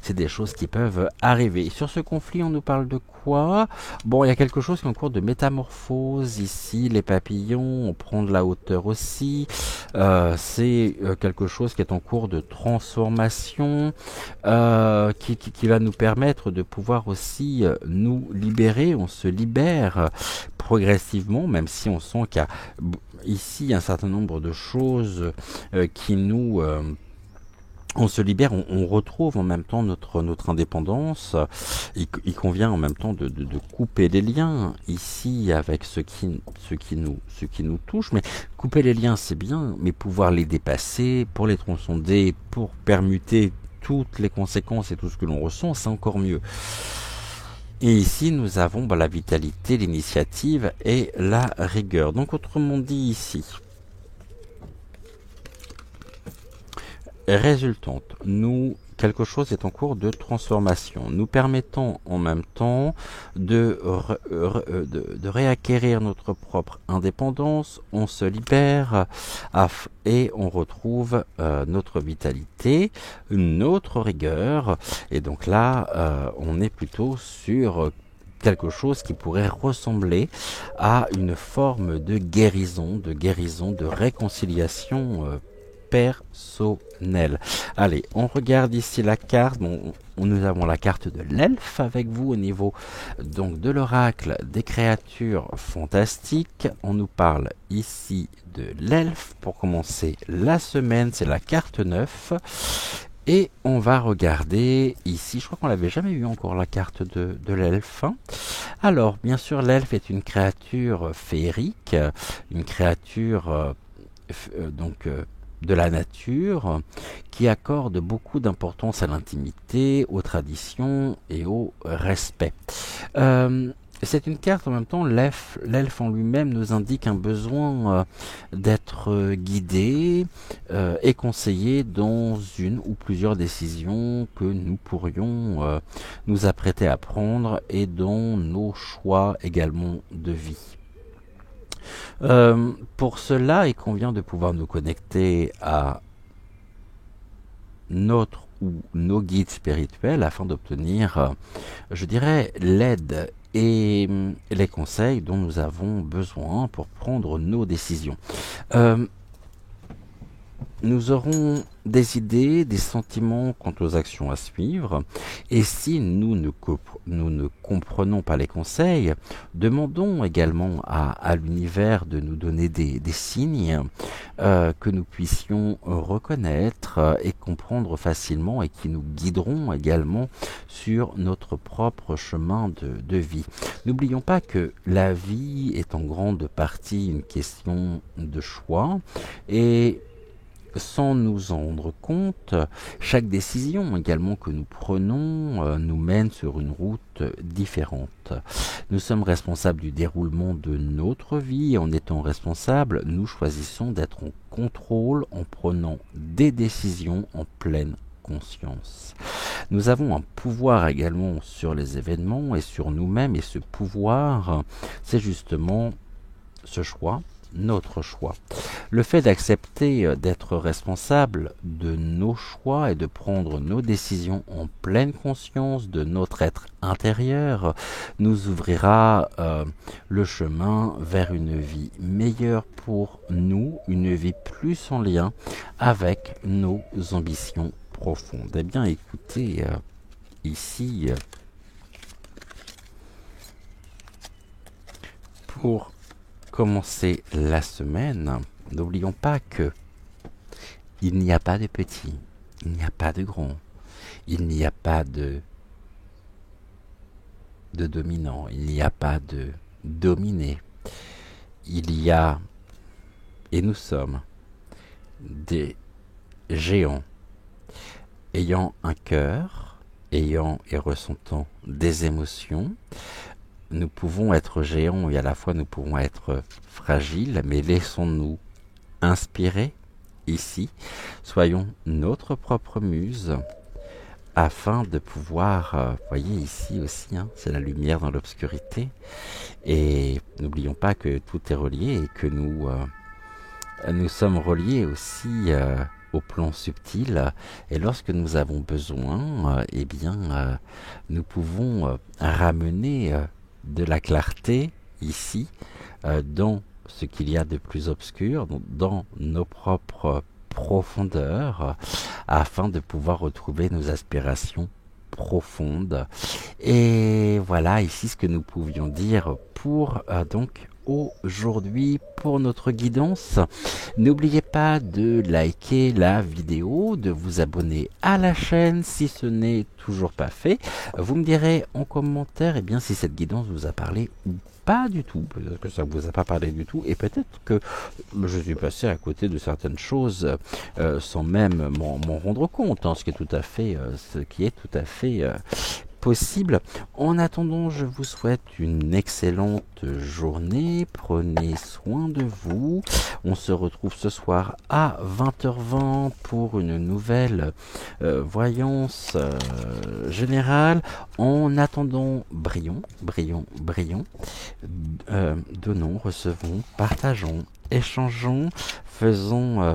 C'est des choses qui peuvent arriver. Sur ce conflit, on nous parle de quoi? Bon, il y a quelque chose qui est en cours de métamorphose ici. Les papillons, on prend de la hauteur aussi. C'est quelque chose qui est en cours de transformation, qui va nous permettre de pouvoir aussi nous libérer. On se libère progressivement, même si on sent qu'il y a ici un certain nombre de choses qui nous... on se libère, on retrouve en même temps notre indépendance. Il convient en même temps de couper les liens ici avec ce qui nous touche. Mais couper les liens, c'est bien, mais pouvoir les dépasser, pour les transcender, pour permuter toutes les conséquences et tout ce que l'on ressent, c'est encore mieux. Et ici, nous avons la vitalité, l'initiative et la rigueur. Donc, autrement dit ici, résultante, quelque chose est en cours de transformation, nous permettant en même temps de réacquérir notre propre indépendance, on se libère et on retrouve notre vitalité, notre rigueur, et donc là, on est plutôt sur quelque chose qui pourrait ressembler à une forme de guérison, de réconciliation personnel. Allez, on regarde ici la carte. Bon, nous avons la carte de l'elfe avec vous au niveau donc de l'oracle des créatures fantastiques. On nous parle ici de l'elfe pour commencer la semaine. C'est la carte 9. Et on va regarder ici, je crois qu'on l'avait jamais eu encore la carte de l'elfe. Alors, bien sûr, l'elfe est une créature féerique, une créature de la nature, qui accorde beaucoup d'importance à l'intimité, aux traditions et au respect. C'est une carte en même temps, l'elfe en lui-même nous indique un besoin d'être guidé et conseillé dans une ou plusieurs décisions que nous pourrions nous apprêter à prendre et dans nos choix également de vie. Pour cela, il convient de pouvoir nous connecter à notre ou nos guides spirituels afin d'obtenir, je dirais, l'aide et les conseils dont nous avons besoin pour prendre nos décisions. Euh, Nous aurons des idées, des sentiments quant aux actions à suivre, et si nous ne comprenons pas les conseils, demandons également à l'univers de nous donner des signes que nous puissions reconnaître et comprendre facilement et qui nous guideront également sur notre propre chemin de vie. N'oublions pas que la vie est en grande partie une question de choix, et sans nous en rendre compte, chaque décision également que nous prenons nous mène sur une route différente. Nous sommes responsables du déroulement de notre vie et en étant responsables, nous choisissons d'être en contrôle en prenant des décisions en pleine conscience. Nous avons un pouvoir également sur les événements et sur nous-mêmes, et ce pouvoir, c'est justement ce choix, notre choix. Le fait d'accepter d'être responsable de nos choix et de prendre nos décisions en pleine conscience de notre être intérieur nous ouvrira le chemin vers une vie meilleure pour nous, une vie plus en lien avec nos ambitions profondes. Eh bien, écoutez, ici, pour commencer la semaine, n'oublions pas que il n'y a pas de petit, il n'y a pas de grand, il n'y a pas de dominant, il n'y a pas de dominé. Il y a, et nous sommes, des géants ayant un cœur, ayant et ressentant des émotions. Nous pouvons être géants et à la fois nous pouvons être fragiles, mais laissons-nous inspirer ici. Soyons notre propre muse afin de pouvoir, voyez ici aussi, c'est la lumière dans l'obscurité. Et n'oublions pas que tout est relié et que nous sommes reliés aussi au plan subtil, et lorsque nous avons besoin, eh bien, nous pouvons ramener de la clarté ici, dans ce qu'il y a de plus obscur, dans nos propres profondeurs, afin de pouvoir retrouver nos aspirations profondes. Et voilà ici ce que nous pouvions dire pour donc aujourd'hui pour notre guidance. N'oubliez pas de liker la vidéo, de vous abonner à la chaîne si ce n'est toujours pas fait. Vous me direz en commentaire bien, si cette guidance vous a parlé ou pas du tout. Peut-être que ça ne vous a pas parlé du tout, et peut-être que je suis passé à côté de certaines choses sans même m'en rendre compte, ce qui est tout à fait possible. En attendant, je vous souhaite une excellente journée. Prenez soin de vous. On se retrouve ce soir à 20h20 pour une nouvelle voyance générale. En attendant, brillons. Donnons, recevons, partageons, échangeons, faisons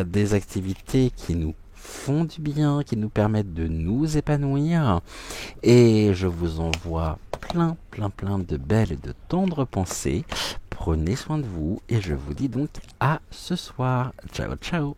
des activités qui nous font du bien, qui nous permettent de nous épanouir. Et je vous envoie plein de belles et de tendres pensées. Prenez soin de vous et je vous dis donc à ce soir. Ciao.